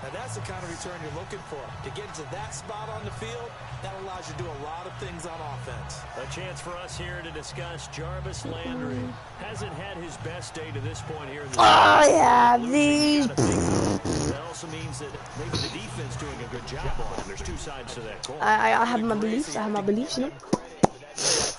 Now that's the kind of return you're looking for. To get to that spot on the field, that allows you to do a lot of things on offense. A chance for us here to discuss Jarvis Landry. Hasn't had his best day to this point here in the Oh, season. yeah, Losing, these. you gotta think that also means that maybe the defense doing a good job on him. There's two sides to that coin. I have my beliefs. I have my beliefs, you know.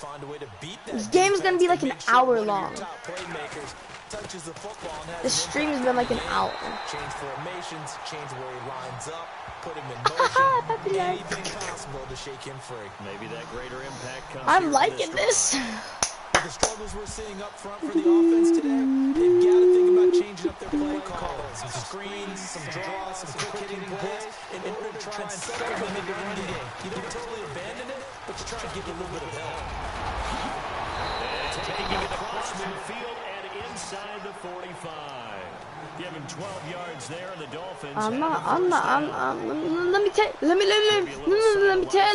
Find a way to beat that This game is gonna be like an defense and make sure hour one of your long. top playmakers touches the football and has This an stream has impact been like on an the hour. game. Change formations, change where he lines up, put him in Puppy motion. life. Anything possible to shake him free. Maybe that greater impact comes I'm here in liking this. With the struggles we're seeing up front for the offense today, they've got to think about changing up their play call. Some screens, some draws, some quick hitting plays in order to try and supplement the run game. You don't totally abandon it, but you try to give it a little bit of help. And taking it across midfield and inside the 45. Give him 12 yards there, and the Dolphins. Let me tell you a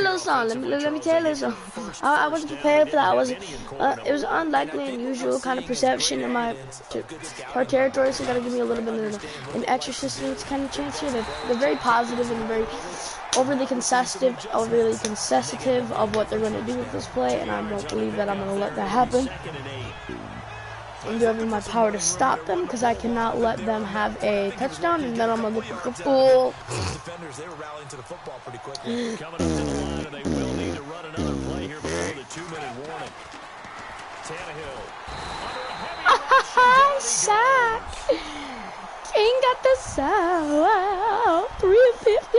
little something. Let me tell you a little something. I wasn't prepared for that. It was unlikely, unusual kind of perception in my territory, so you gotta give me a little bit of an exorcist kind of chance here. They're very positive and very overly consensitive of what they're going to do with this play, and I don't believe that I'm going to let that happen. I'm doing everything in my power to stop them because I cannot let them have a touchdown, and then I'm going to look like a fool. Defenders, they were rallying to the football pretty quickly. Coming up to the line, and they will need to run another play here before the 2-minute warning. Tannehill. Sack. King got the sack. 350.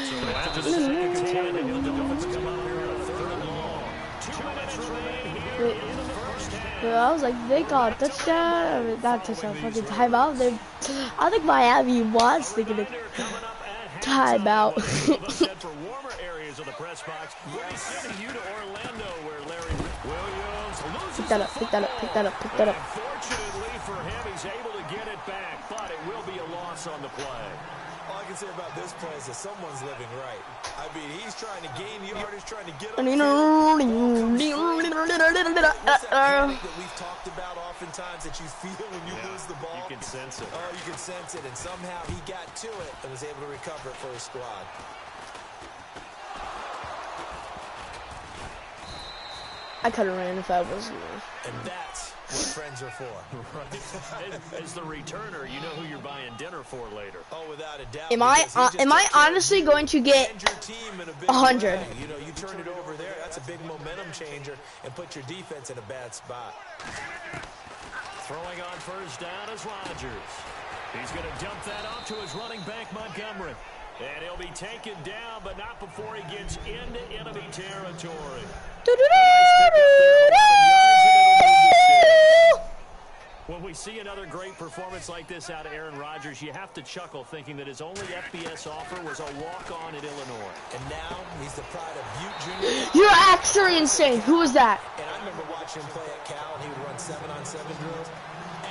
So after the second Tannehill, the Dolphins come out here on a 3rd and long. 2 minutes remaining here in the first half. I was like, they got a touchdown. Not touchdown, fucking timeout. I think Miami wants to get a timeout. For warmer areas of the press box, we'll be sending you to Orlando, where Larry Williams loses. Pick that up. Unfortunately for him, he's able to get it back, but it will be a loss on the play. All I can say about this play is that someone's living right. I mean, he's trying to gain yardage, trying to get up. That we've talked about oftentimes that you feel when you lose the ball. You can sense it. Oh, you can sense it, and somehow he got to it and was able to recover it for his squad. I could have ran if I wasn't there. And that's what friends are for. As the returner, you know who you're buying dinner for later. Oh, without a doubt. Am I honestly going to get 100? You know, you turn it over there, that's a big momentum changer, and put your defense in a bad spot. Throwing on first down is Rodgers. He's going to dump that off to his running back, Montgomery. And he'll be taken down, but not before he gets into enemy territory. When we see another great performance like this out of Aaron Rodgers, you have to chuckle thinking that his only FBS offer was a walk-on at Illinois. And now he's the pride of Butte Junior. You're actually insane. Who was that? And I remember watching him play at Cal, and he would run 7-on-7 drills.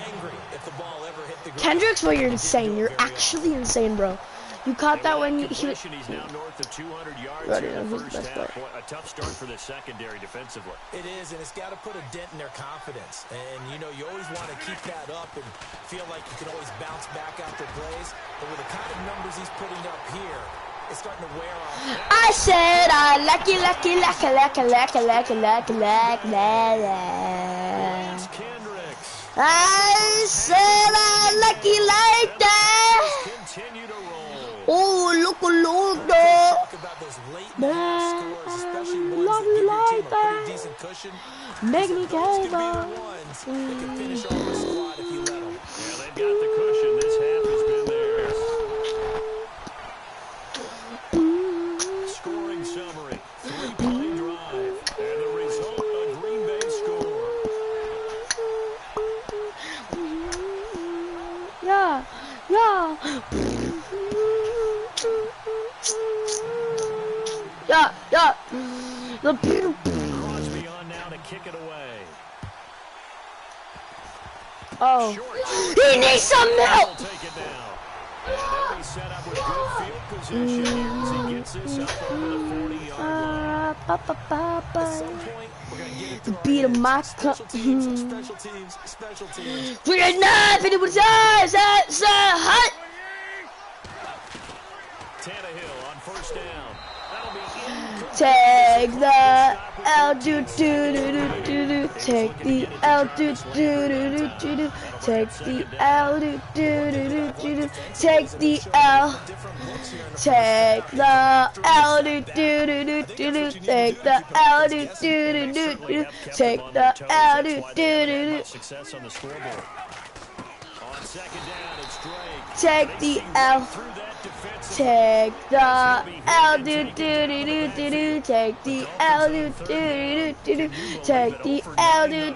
Angry if the ball ever hit the ground. Kendricks, well, you're insane. You're actually insane, bro. You caught that when he's now north of 200 yards in the first half. A tough start for the secondary defensively. It is, and it's got to put a dent in their confidence. And, you know, you always want to keep that up and feel like you can always bounce back after plays. But with the kind of numbers he's putting up here, it's starting to wear off. I said I like it. I said I like it like that. Continue to roll. Oh, look, Talk about those late scores, especially ones that give your team a pretty decent cushion. Make me Those could be the go. ones that can finish off the squad if you let them. Yeah, they've got the cushion. This half has been theirs. Scoring summary. 3-play drive. And the result, a Green Bay score. Yeah. Crosby on now to kick it away. Oh. He needs some milk. Take it now. And they'll be set up with good field position here as he gets this up over the 40-yard line. At some point, we're going to get it through our Beat him, heads. my Special teams. Special teams. We are not anybody's eyes. Hot. Tannehill on first down. That'll be incomplete. Take the L, do. Take the L, do. Take the L, do. Take the L. Take the L, do. Take the L, do. Take the L, do. Success on the scoreboard. On second down, it's Drake. Take the L. Take the L, do. Take the L, do. Take the L, do.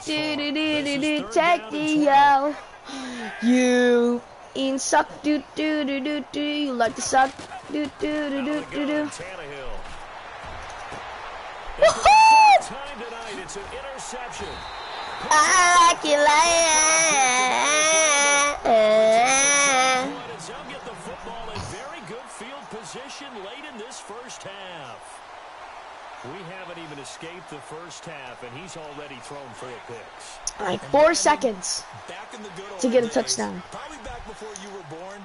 Take the L. You in suck, do. You like to suck, do. Tannehill. Woohoo! Time tonight, it's an interception. I like it like They'll get the football in very good field position late in this first half. We haven't even escaped the first half, and he's already thrown 4 picks. like 4 seconds to get a touchdown. Probably back before you were born.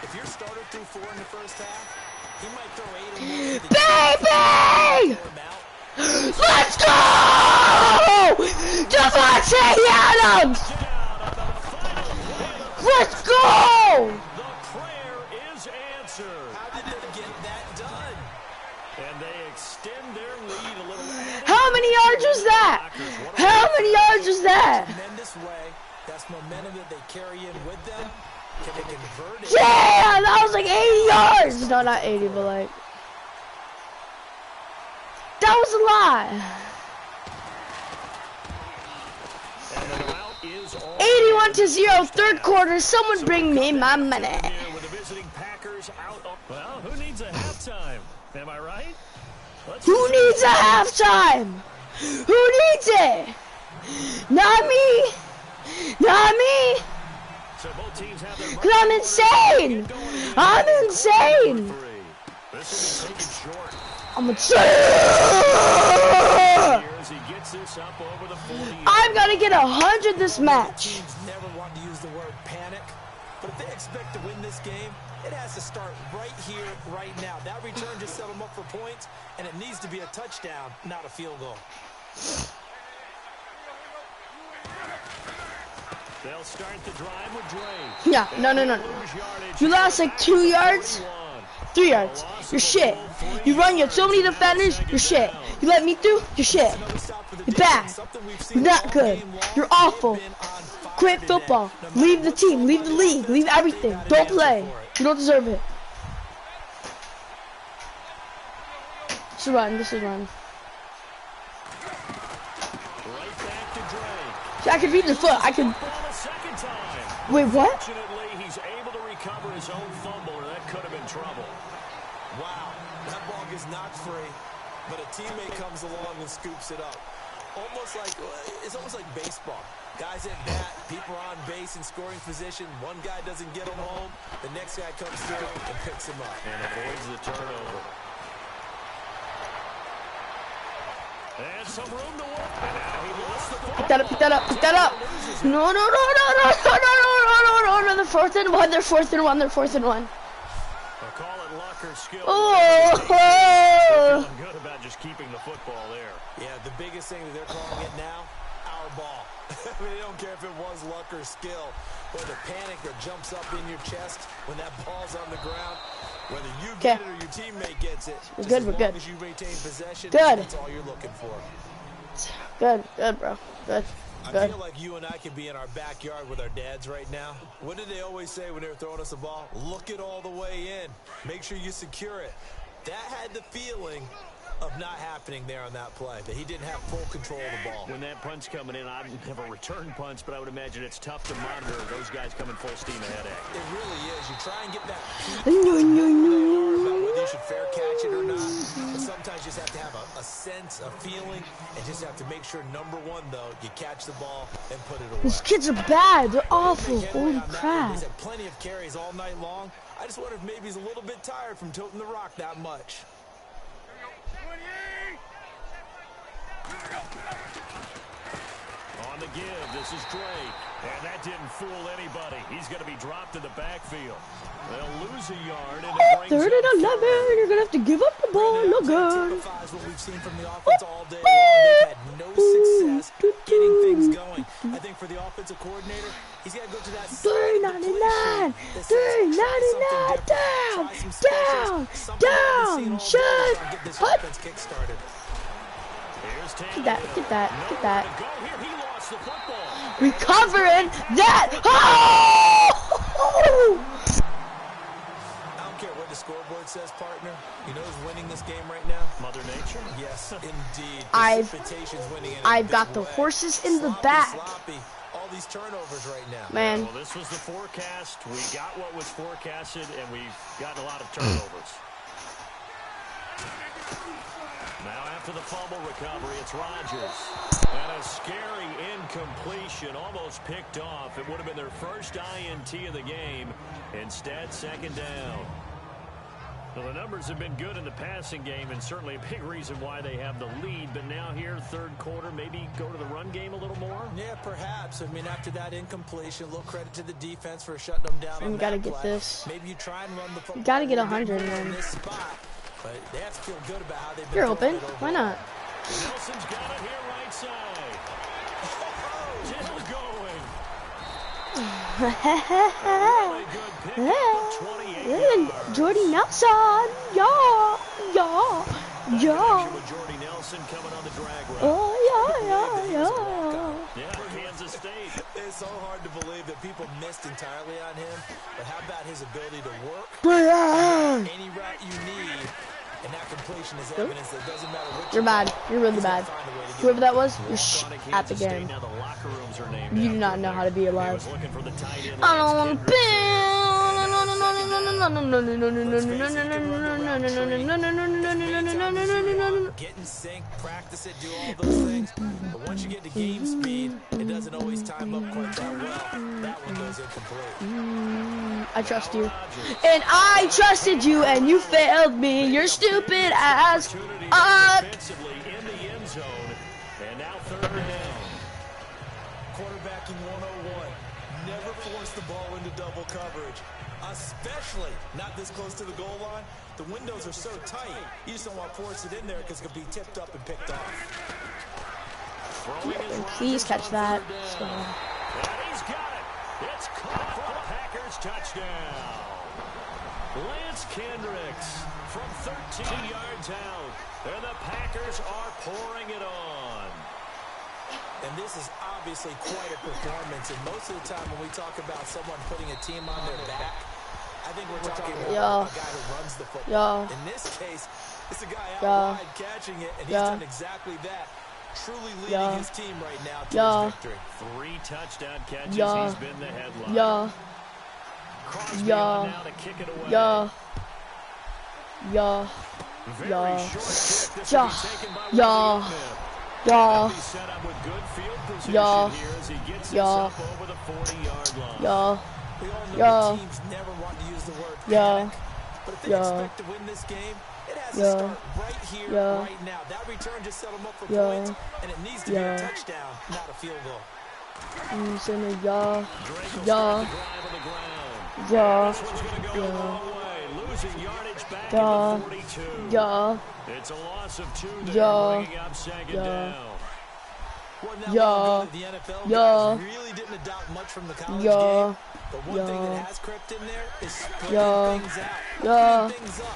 If your starter threw 4 in the first half, he might throw 8 or more. Baby! Let's go! Devontae Adams! Let's go! The prayer is answered. How did they get that done? And they extend their lead a little. How many yards was that? How many yards was that? Tremendous way. That's momentum that they carry in with them. Can they convert it? Yeah, that was like 80 yards. No, not 80, but like. That was a lot. And the route is all 81-0, third quarter. Someone bring me my money. here with the visiting Packers out. Well, who needs a halftime? Am I right? Who needs a halftime? Who needs it? Not me. Not me. So both teams have their Cause I'm insane. I'm insane. This will be taken short. I'm insane. As he gets this up over the 40. I'm gonna get 100 this match. Teams never want to use the word panic, but if they expect to win this game, it has to start right here, right now. That return just set them up for points, and it needs to be a touchdown, not a field goal. They'll start the drive with Drake. Yeah, no. You lost like 2 yards, 3 yards. You're shit. You run, you have so many defenders, you're shit. You let me through, you're shit. You're bad. You're not good. You're awful. Quit football. Leave the team. Leave the league. Leave everything. Don't play. You don't deserve it. This is run. This is run. Right back to Drake. See, I can read the foot. I can. Ball a second time. Wait, what? Fortunately, he's able to recover his own fumble, or that could have been trouble. Wow, that ball gets knocked free, but a teammate comes along and scoops it up. It's almost like baseball. Guys at bat, people are on base in scoring position. One guy doesn't get him home, the next guy comes through and picks him up. And avoids the turnover. And some room to work. And now he lost the ball. Pick that up. Pick that up. Pick that up. No. They're 4th and 1. They're 4th and 1. They're 4th and 1. They'll call it luck or skill. Oh. They're feeling good about just keeping the football there. Yeah, the biggest thing that they're calling it now, our ball. I mean, they don't care if it was luck or skill, or the panic that jumps up in your chest when that ball's on the ground. Whether you get it or your teammate gets it, We're good. We're good. as you retain possession, Good. that's all you're looking for. Good, bro. Good. I feel like you and I could be in our backyard with our dads right now. What did they always say when they were throwing us a ball? Look it all the way in. Make sure you secure it. That had the feeling of not happening there on that play, that he didn't have full control of the ball. When that punch coming in, I've never returned punch, but I would imagine it's tough to monitor those guys coming full steam ahead at. It really is. You try and get that peek about whether you should fair catch it or not. But sometimes you just have to have a sense, a feeling, and just have to make sure, number one, though, you catch the ball and put it away. These kids are bad. They're awful. Holy crap. He's had plenty of carries all night long. I just wonder if maybe he's a little bit tired from toting the rock that much. On the give, this is Drake. And that didn't fool anybody. He's going to be dropped in the backfield. They'll lose a yard. And it brings 3rd and 11. You're going to have to give up the ball. No good. Typifies what we've seen from the offense all day long. They've had no success getting things going. I think for the offensive coordinator, he's got to go to that 399. 399. Down. Shut. What? Get that. Recovering that. Oh! I don't care what the scoreboard says, partner. You know who's winning this game right now? Mother Nature? Yes, indeed. I've winning in got big the way. horses in the Sloppy, back. sloppy. All these turnovers right now. Man. Well, this was the forecast. We got what was forecasted, and we've gotten a lot of turnovers. Now after the fumble recovery, it's Rodgers. And a scary incompletion, almost picked off. It would have been their first INT of the game. Instead, second down. Well, the numbers have been good in the passing game, and certainly a big reason why they have the lead. But now here, third quarter, maybe go to the run game a little more? Yeah, perhaps. I mean, after that incompletion, a little credit to the defense for shutting them down. And you got to get this. Maybe you try and run the football. You got to get 100 in this spot, but they have to feel good about how they've been. You're open. Why not? Nelson's got it here right side. Still going. Really good pickup of 28 yards. Jordy Nelson. Yeah. With Jordy Nelson coming on the drag route. Oh, yeah. Yeah, Kansas State. It's so hard to believe that people missed entirely on him, but how about his ability to work? Any route you need, and that completion is evidence that doesn't matter what You're bad. You're really bad. Whoever that was, you're at the game. Now the locker rooms are named You do not know how to be alive. I don't want to be. Get in sync, practice it, do all those things. But once you get to game speed, it doesn't always time up quite that well. That one goes incomplete. I trust you. And I trusted you, and you failed me. You're stupid ass. Defensively in the end zone. And now third down. Quarterbacking 101. Never force the ball into double coverage. Especially not this close to the goal line. The windows are so tight, you just don't want to force it in there because it could be tipped up and picked off. Please catch that. And he's got it. It's caught for the Packers touchdown. Lance Kendricks from 13 yards out. And the Packers are pouring it on. And this is obviously quite a performance. And most of the time when we talk about someone putting a team on their back, I think we're talking about a guy who runs the football. In this case, it's a guy out wide catching it, and he's done exactly that. Truly leading his team right now to victory. 3 touchdown catches. He's been the headline. Crosby on now to kick it away. Very short kick. This will be taken by He'll be set up with good field position here as he gets himself over the 40-yard line. We all know teams never want to use the word panic, but if they expect to win this game, it has to start right here, right now. That return just set them up for points, and it needs to be a touchdown, not a field goal. This one's going to go a long way, losing yardage back in the 42. It's a loss of 2 there, bringing up second down. The NFL guys really didn't adopt much from the college game. But one thing that has crept in there is splitting things out, things up.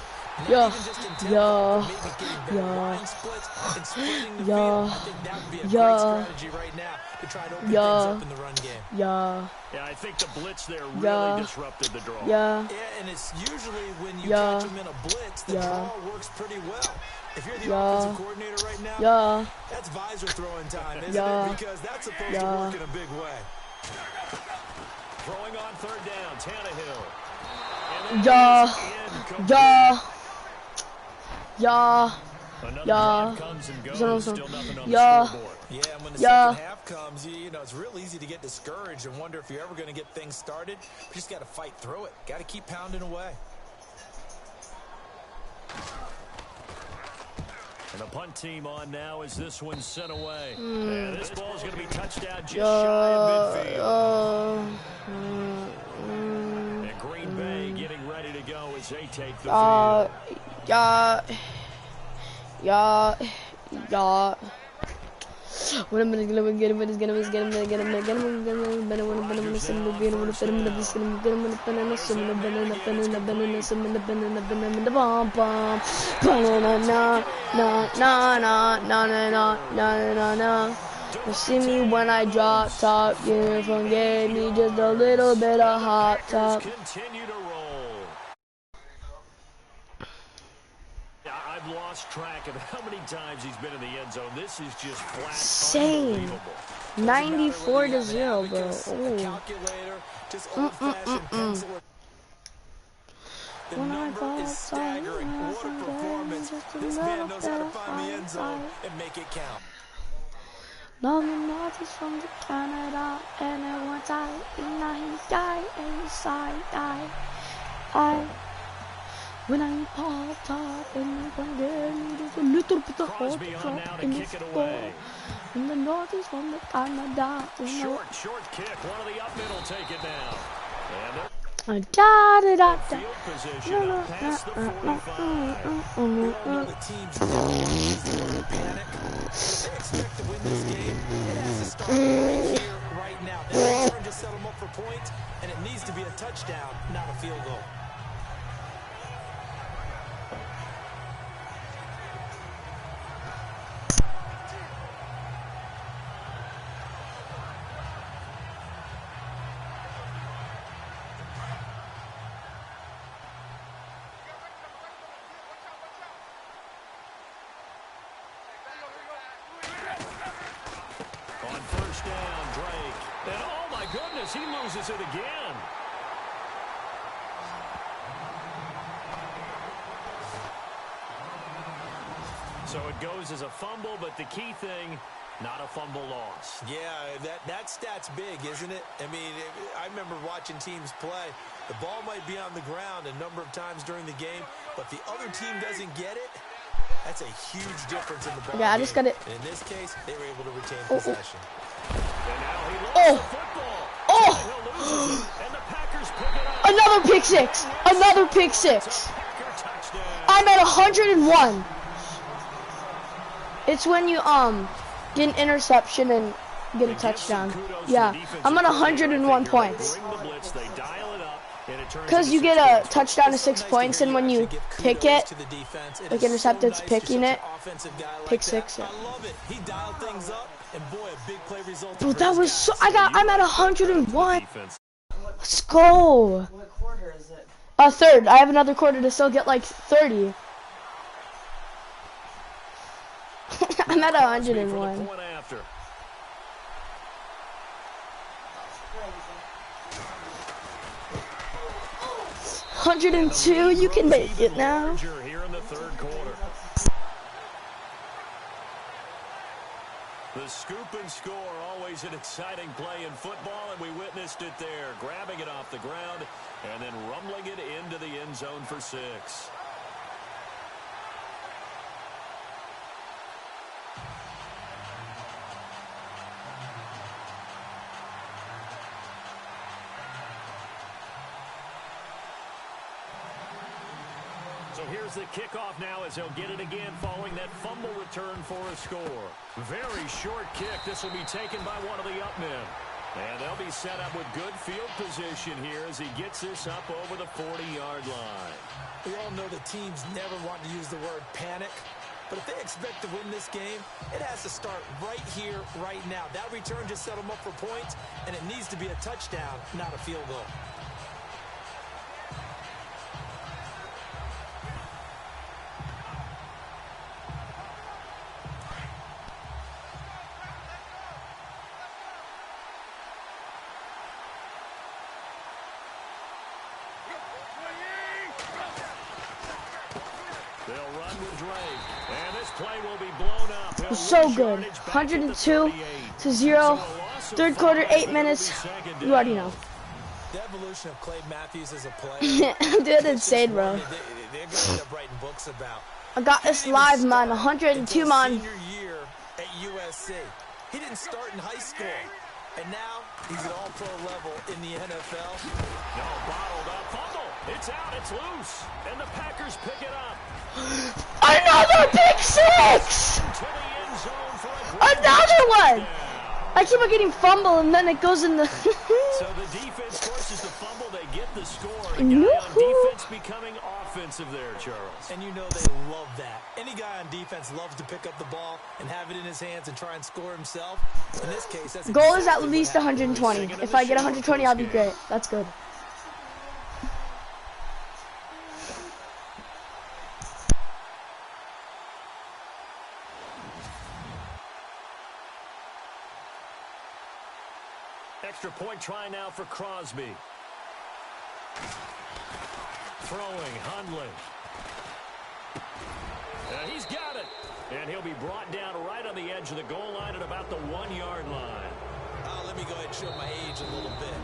Not even just in tempo, maybe getting better line splits and splitting the field. I think that would be a great strategy right now to try to open things up in the run game. Yeah, I think the blitz there really disrupted the draw. Yeah, and it's usually when you catch them in a blitz, the draw works pretty well. If you're the offensive coordinator right now, that's visor throwing time, isn't it? Because that's supposed to work in a big way. Throwing on third down, Tannehill. Comes and goes, still nothing on the scoreboard. Yeah, and when the second half comes, you know, it's real easy to get discouraged and wonder if you're ever going to get things started. You just got to fight through it. Got to keep pounding away. And the punt team on now as this one's sent away. And this ball's going to be touchdown just shy of midfield. And Green Bay getting ready to go as they take the field. What I'm gonna get him is get him. You see me when I drop top, you forget me just a little bit of hot top. Continue to roll. I've lost track of how many times he's been in the end zone. This is just flat unbelievable. 94-0, bro. The number is staggering. What a performance. This man knows how to find the end zone and make it count. Long north is from the Canada, and I want I die, and I when I popped up, and I'm getting just a little bit of hot drop in the score. And the north is from the Canada. Short kick. One of the up middle take it down. And Field position up past the 45. We all know the teams never want to use the word panic. If they expect to win this game, it has to start right here, right now. They're trying to set them up for points, and it needs to be a touchdown, not a field goal. on first down, Drake. And oh my goodness, he loses it again. So it goes as a fumble, but the key thing, not a fumble loss. Yeah, that stat's big, isn't it? I mean, I remember watching teams play. The ball might be on the ground a number of times during the game, but the other team doesn't get it. That's a huge difference in the ball. Yeah, I just got it. And in this case, they were able to retain possession. And now he lost the football. He'll lose it, and the Packers pick it up. Another pick six. Another pick six. I'm at 101. It's when you get an interception and get a touchdown. Yeah, I'm at 101 points. Because you get a touchdown to 6 points, and when you pick it, like intercepted's picking it, pick six. Yeah. Bro, that was so. I'm at 101. Let's go. What quarter is it? Third. I have another quarter to still get like 30. I'm at 101. 102, you can make it now. Here in the third quarter. The scoop and score, always an exciting play in football, and we witnessed it there, grabbing it off the ground and then rumbling it into the end zone for 6. So here's the kickoff now as he'll get it again following that fumble return for a score. Very short kick. This will be taken by one of the up men. And they'll be set up with good field position here as he gets this up over the 40-yard line. We all know the teams never want to use the word panic. But if they expect to win this game, it has to start right here, right now. That return just set them up for points, and it needs to be a touchdown, not a field goal. They'll run with Drake, and this play will be blown up. So good. 102 to 0. Third quarter, 8 minutes. You already know. The evolution of Clay Matthews as a player. Dude, insane, bro. They're going to end up writing books about. I got this live, man. 102, man. Senior year at USC. He didn't start in high school, and now he's at all-pro level in the NFL. No, bottled up fumble. It's out. It's loose, and the Packers pick it up. Another pick six! Another one! I keep on getting fumble, and then it goes in the. So the defense forces the fumble. They get the score. And a guy on defense becoming offensive there, Charles. And you know they love that. Any guy on defense loves to pick up the ball and have it in his hands and try and score himself. In this case, that's goal is at least 120. If I get 120, I'll be great. That's good. Extra point try now for Crosby. Throwing, Hundley. He's got it. And he'll be brought down right on the edge of the goal line at about the 1-yard line. Let me go ahead and show my age a little bit.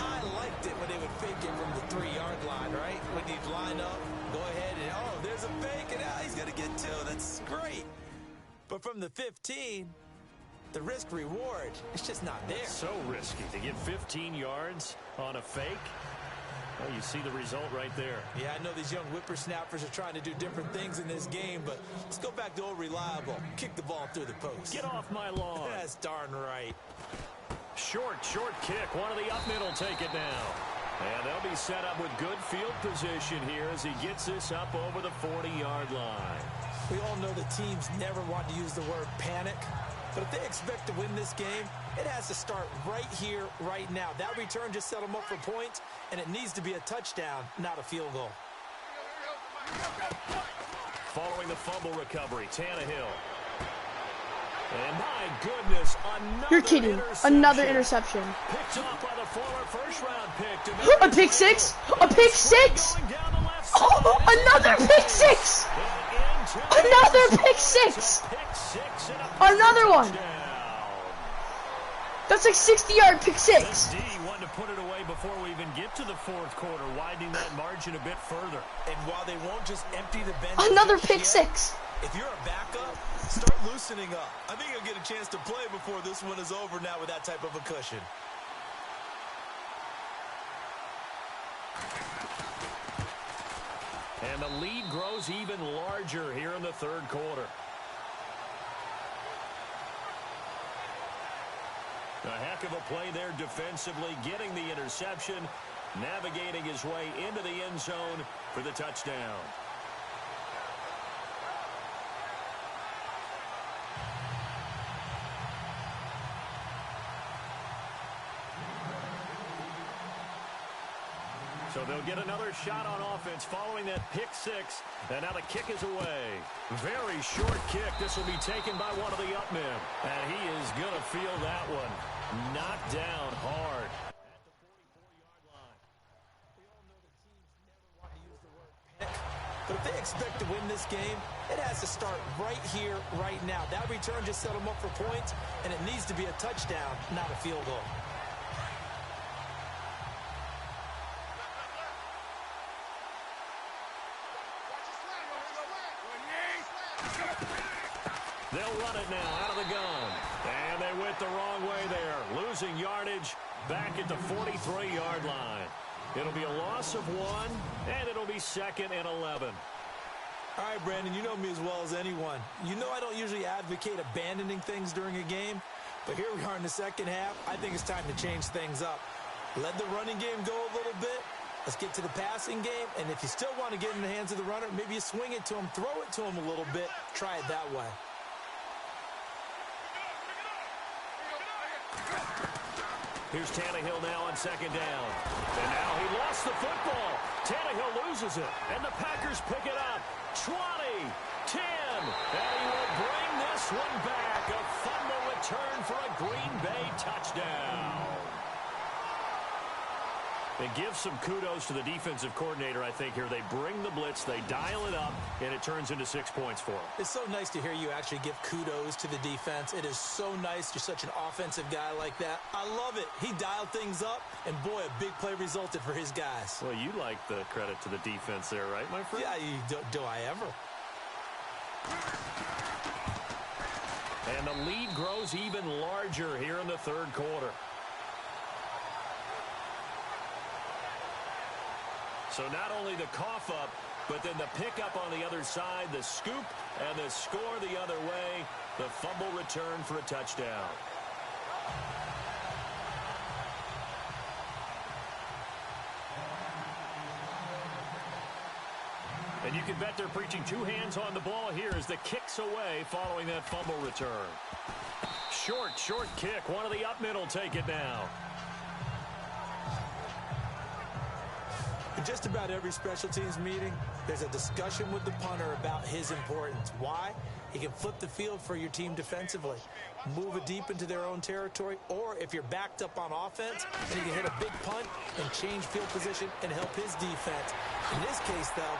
I liked it when they would fake it from the 3-yard line, right? When you'd line up, go ahead and, there's a fake, and he's going to get 2. That's great. But from the 15, the risk-reward, it's just not there. It's so risky to get 15 yards on a fake. Well, you see the result right there. Yeah, I know these young whippersnappers are trying to do different things in this game, but let's go back to old reliable. Kick the ball through the post. Get off my lawn. That's darn right. Short kick. One of the up mid will take it now. And they'll be set up with good field position here as he gets this up over the 40-yard line. We all know the teams never want to use the word panic, but if they expect to win this game, it has to start right here, right now. That return just set them up for points, and it needs to be a touchdown, not a field goal. Following the fumble recovery, Tannehill. And my goodness, another You're kidding. interception. Another interception. Picked off by the former first-round pick. A pick six? A pick six? Oh, another pick six! Another pick six! Another one! That's like 60-yard pick six. D wanted to put it away before we even get to the fourth quarter, widening that margin a bit further. And while they won't just empty the bench, Another pick six. If you're a backup, start loosening up. I think you'll get a chance to play before this one is over now with that type of a cushion. And the lead grows even larger here in the third quarter. A heck of a play there defensively, getting the interception, navigating his way into the end zone for the touchdown. So they'll get another shot on offense following that pick six. And now the kick is away. Very short kick. This will be taken by one of the up men. And he is going to feel that one. Knocked down hard. At the 44-yard line. We all know the teams never want to use the word panic. But if they expect to win this game, it has to start right here, right now. That return just set them up for points, and it needs to be a touchdown, not a field goal. They'll run it now out of the gun. And they went the wrong way there. Losing yardage back at the 43-yard line. It'll be a loss of 1, and it'll be 2nd and 11. All right, Brandon, you know me as well as anyone. You know I don't usually advocate abandoning things during a game, but here we are in the second half. I think it's time to change things up. Let the running game go a little bit. Let's get to the passing game, and if you still want to get in the hands of the runner, maybe you swing it to him, throw it to him a little bit, try it that way. Here's Tannehill now on second down. And now he lost the football. Tannehill loses it, and the Packers pick it up. 20, 10, and he will bring this one back. A fumble return for a Green Bay touchdown. It gives some kudos to the defensive coordinator, I think, here. They bring the blitz, they dial it up, and it turns into 6 points for them. It's so nice to hear you actually give kudos to the defense. It is so nice. You're such an offensive guy like that. I love it. He dialed things up, and boy, a big play resulted for his guys. Well, you like the credit to the defense there, right, my friend? Yeah, do I ever? And the lead grows even larger here in the third quarter. So not only the cough up, but then the pickup on the other side, the scoop, and the score the other way. The fumble return for a touchdown. And you can bet they're preaching two hands on the ball here as the kick's away following that fumble return. Short kick. One of the up middle take it now. In just about every special teams meeting, there's a discussion with the punter about his importance. Why? He can flip the field for your team defensively, move it deep into their own territory, or if you're backed up on offense, then he can hit a big punt and change field position and help his defense. In this case, though,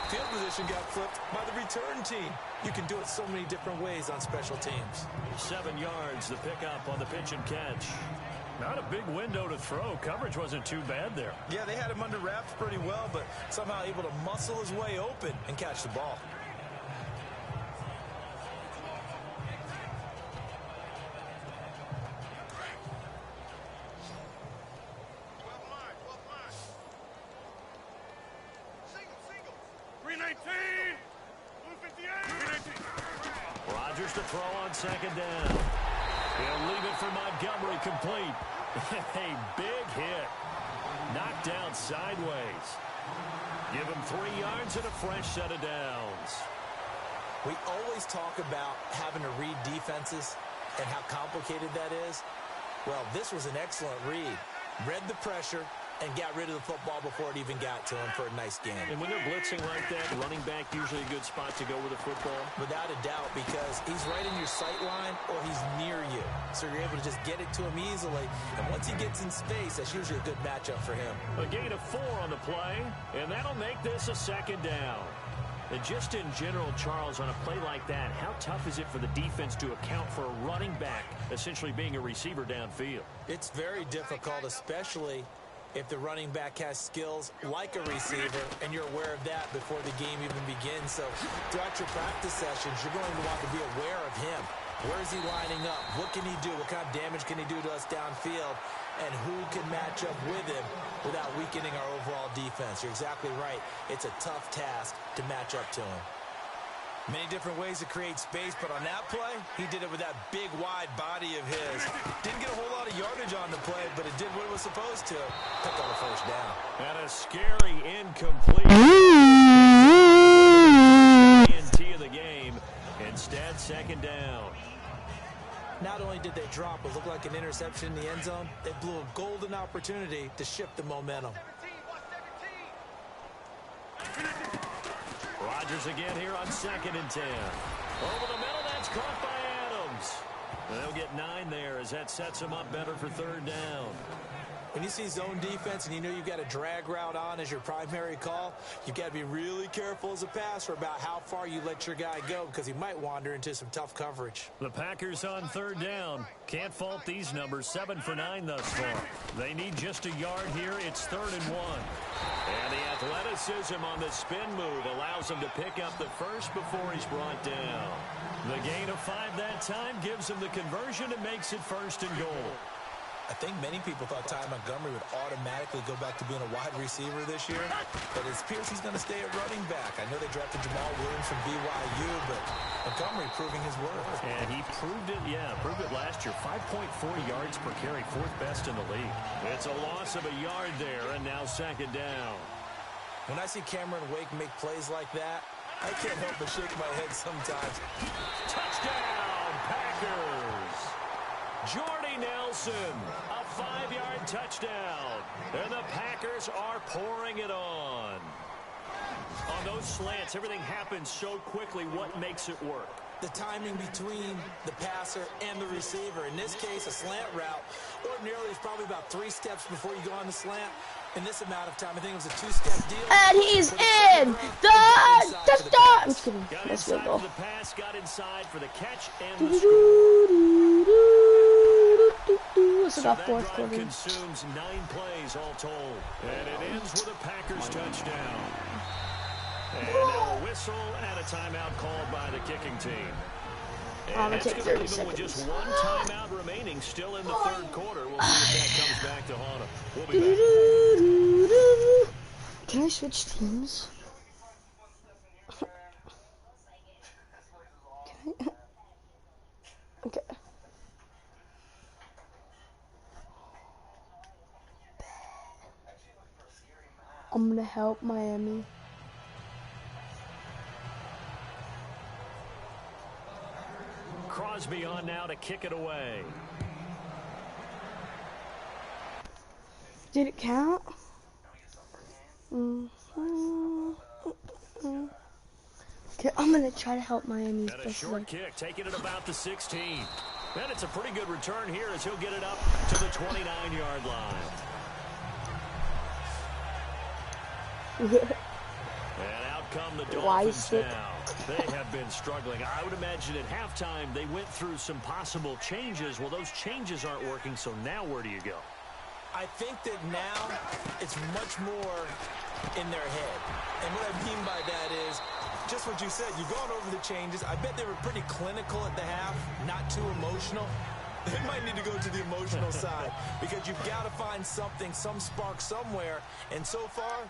field position got flipped by the return team. You can do it so many different ways on special teams. 7 yards, the pickup on the pitch and catch. Not a big window to throw. Coverage wasn't too bad there. Yeah, they had him under wraps pretty well, but somehow able to muscle his way open and catch the ball. Rodgers to throw on second down. He'll leave it for Montgomery, complete. A big hit. Knocked down sideways. Give him 3 yards and a fresh set of downs. We always talk about having to read defenses and how complicated that is. Well, this was an excellent read. Read the pressure and got rid of the football before it even got to him for a nice gain. And when they're blitzing like that, running back usually a good spot to go with the football. Without a doubt, because he's right in your sight line or he's near you. So you're able to just get it to him easily. And once he gets in space, that's usually a good matchup for him. A gain of 4 on the play, and that'll make this a second down. And just in general, Charles, on a play like that, how tough is it for the defense to account for a running back essentially being a receiver downfield? It's very difficult, especially if the running back has skills like a receiver, and you're aware of that before the game even begins. So throughout your practice sessions, you're going to want to be aware of him. Where is he lining up? What can he do? What kind of damage can he do to us downfield? And who can match up with him without weakening our overall defense? You're exactly right. It's a tough task to match up to him. Many different ways to create space, but on that play, he did it with that big, wide body of his. Didn't get a whole lot of yardage on the play, but it did what it was supposed to. Picked up a first down. And a scary incomplete. T of the game. Instead, second down. Not only did they drop what looked like an interception in the end zone, they blew a golden opportunity to shift the momentum. Rodgers again here on 2nd and 10. Over the middle, that's caught by Adams. They'll get 9 there as that sets them up better for 3rd down. When you see zone defense and you know you've got a drag route on as your primary call, you've got to be really careful as a passer about how far you let your guy go because he might wander into some tough coverage. The Packers on 3rd down. Can't fault these numbers. 7 for 9 thus far. They need just a yard here. It's 3rd and 1. And the athleticism on the spin move allows him to pick up the first before he's brought down. The gain of 5 that time gives him the conversion and makes it 1st and goal. I think many people thought Ty Montgomery would automatically go back to being a wide receiver this year, but it appears he's going to stay at running back. I know they drafted Jamal Williams from BYU, but Montgomery proving his worth. And he proved it, proved it last year. 5.4 yards per carry, 4th best in the league. It's a loss of a yard there, and now 2nd down. When I see Cameron Wake make plays like that, I can't help but shake my head sometimes. Touchdown, Packers! Jordy Nelson, a 5-yard touchdown. And the Packers are pouring it on. On those slants, everything happens so quickly. What makes it work? The timing between the passer and the receiver. In this case, a slant route. Ordinarily, it's probably about 3 steps before you go on the slant. In this amount of time, I think it was a 2-step deal. And he's in the touchdown. I'm just kidding. That's good goal. The pass got inside for the catch and the score. It's about 4th quarter. Consumes 9 plays all told. And it ends with a Packers touchdown. And now a whistle and a timeout called by the kicking team. I'm going to take 30 seconds. With just 1 timeout remaining, still in the 3rd quarter. We'll see if that comes back to haunt him. We'll be back. Can I switch teams? Can I? Okay. I'm going to help Miami. Crosby on now to kick it away. Did it count? Okay, I'm gonna try to help Miami. And a short kick, taking it about the 16. And it's a pretty good return here as he'll get it up to the 29-yard line. And out come the Dolphins now. They have been struggling. I would imagine at halftime they went through some possible changes. Well, those changes aren't working, so now where do you go? I think that now it's much more in their head. And what I mean by that is just what you said. You've gone over the changes. I bet they were pretty clinical at the half, not too emotional. They might need to go to the emotional side because you've got to find something, some spark somewhere. And so far,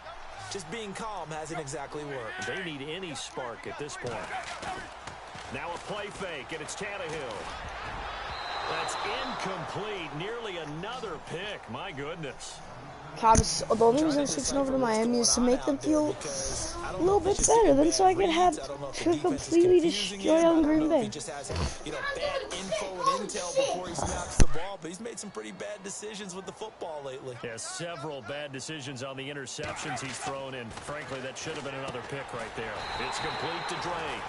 just being calm hasn't exactly worked. They need any spark at this point. Now a play fake, and it's Tannehill. That's incomplete. Nearly another pick. My goodness. Cavs, the only reason I'm switching over to Miami is to make them feel a little bit better, then so I can have to completely destroy on Green Bay. He just has, bad info and intel before he snaps the ball, but he's made some pretty bad decisions with the football lately. Yeah, several bad decisions on the interceptions he's thrown in. Frankly, that should have been another pick right there. It's complete to Drake.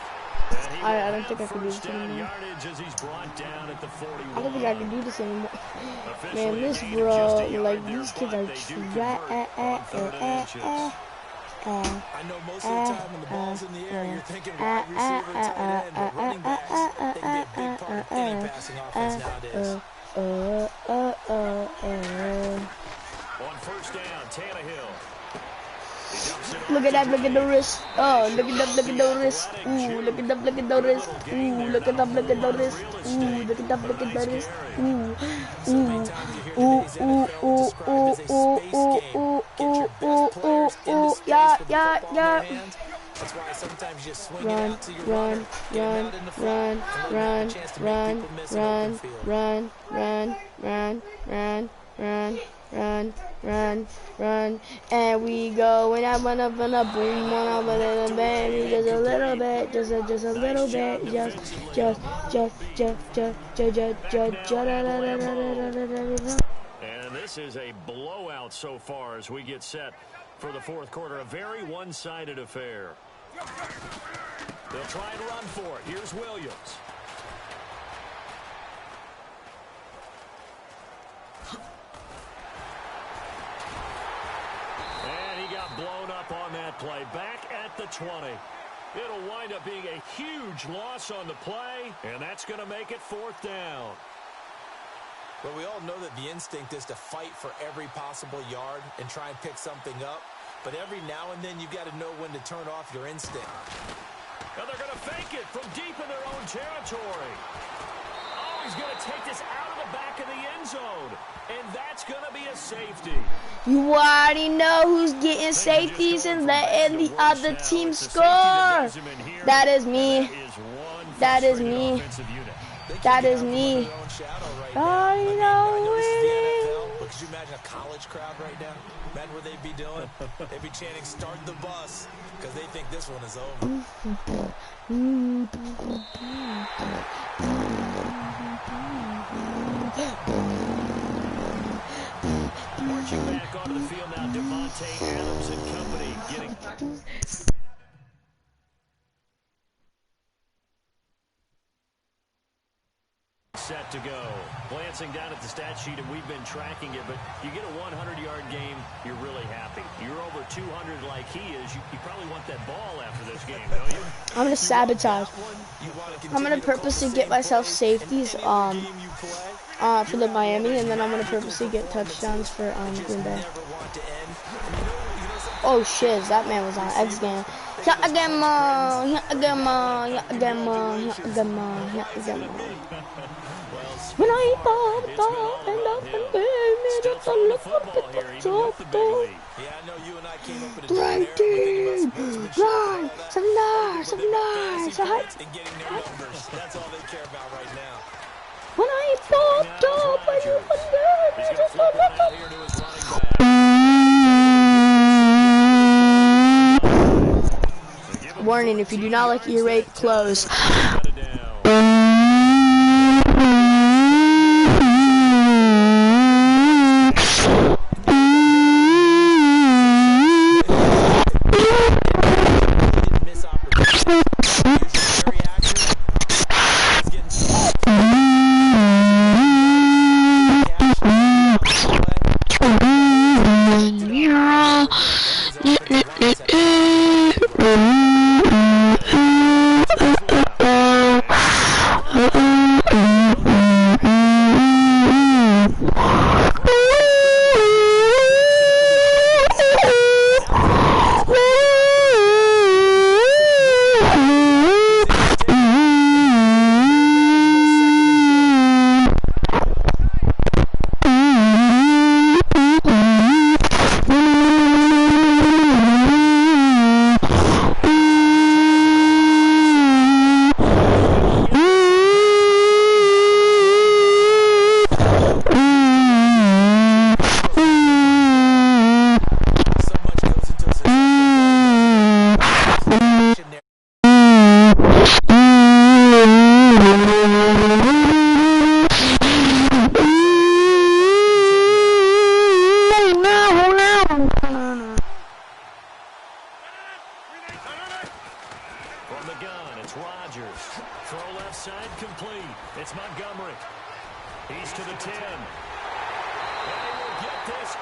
I don't think I can do this anymore. I don't think I can do this anymore. Man, this bro, like these kids are trash. I know most of the time when the ball's in the air, you're thinking wide receiver, tight end, but running backs, they can be a big part of any passing offense nowadays. On first down, Tannehill. Look at that, look at the wrist. Oh, look at that, look at the wrist. Ooh, look at that, look at the wrist. Ooh, look at that, look at the wrist. Ooh, look at that, look at the wrist. Ooh, ooh, ooh, ooh, ooh, ooh, ooh, ooh, ooh, yeah, yeah, yeah. That's why sometimes you swing Run, it out to your run, runner, run, run, run, run, run, run, run, run, run, run, run, run, and we go and up and up and up, boom, one up a little bit, just a little bit, just a little bit, And this is a blowout so far as we get set for the fourth quarter. A very one-sided affair. They'll try and run for it. Here's Williams. Blown up on that play. Back at the 20. It'll wind up being a huge loss on the play, and that's going to make it fourth down. Well, we all know that the instinct is to fight for every possible yard and try and pick something up. But every now and then, you've got to know when to turn off your instinct. And they're going to fake it from deep in their own territory. Oh, he's going to take this out of the back of the end zone. And that's going to be a safety. You already know who's getting safeties and letting the other team score. That is me. That is me. That is me. I know it. Could you imagine a college crowd right now? Imagine what they'd be doing. They'd be chanting, "Start the bus," because they think this one is over. Marching back onto the field now, Devontae Adams and company getting... set to go. Glancing down at the stat sheet, and we've been tracking it, but you get a 100-yard game, you're really happy. You're over 200 like he is. You probably want that ball after this game, don't you? I'm going to sabotage. I'm going to purposely get myself safeties for the Miami, and then I'm going to purposely get touchdowns for Green Bay. Oh, shiz, that man was on X game. When I popped up and up and gave me just a little bit of trouble. Yeah, I know you and I came up in a Right, run, 79, 79, so high. and getting their numbers. That's all they care about right now. When I popped up and you gave me just a little. Warning, if you do not like your rate, close. It's Montgomery. He's to the 10. And he will get this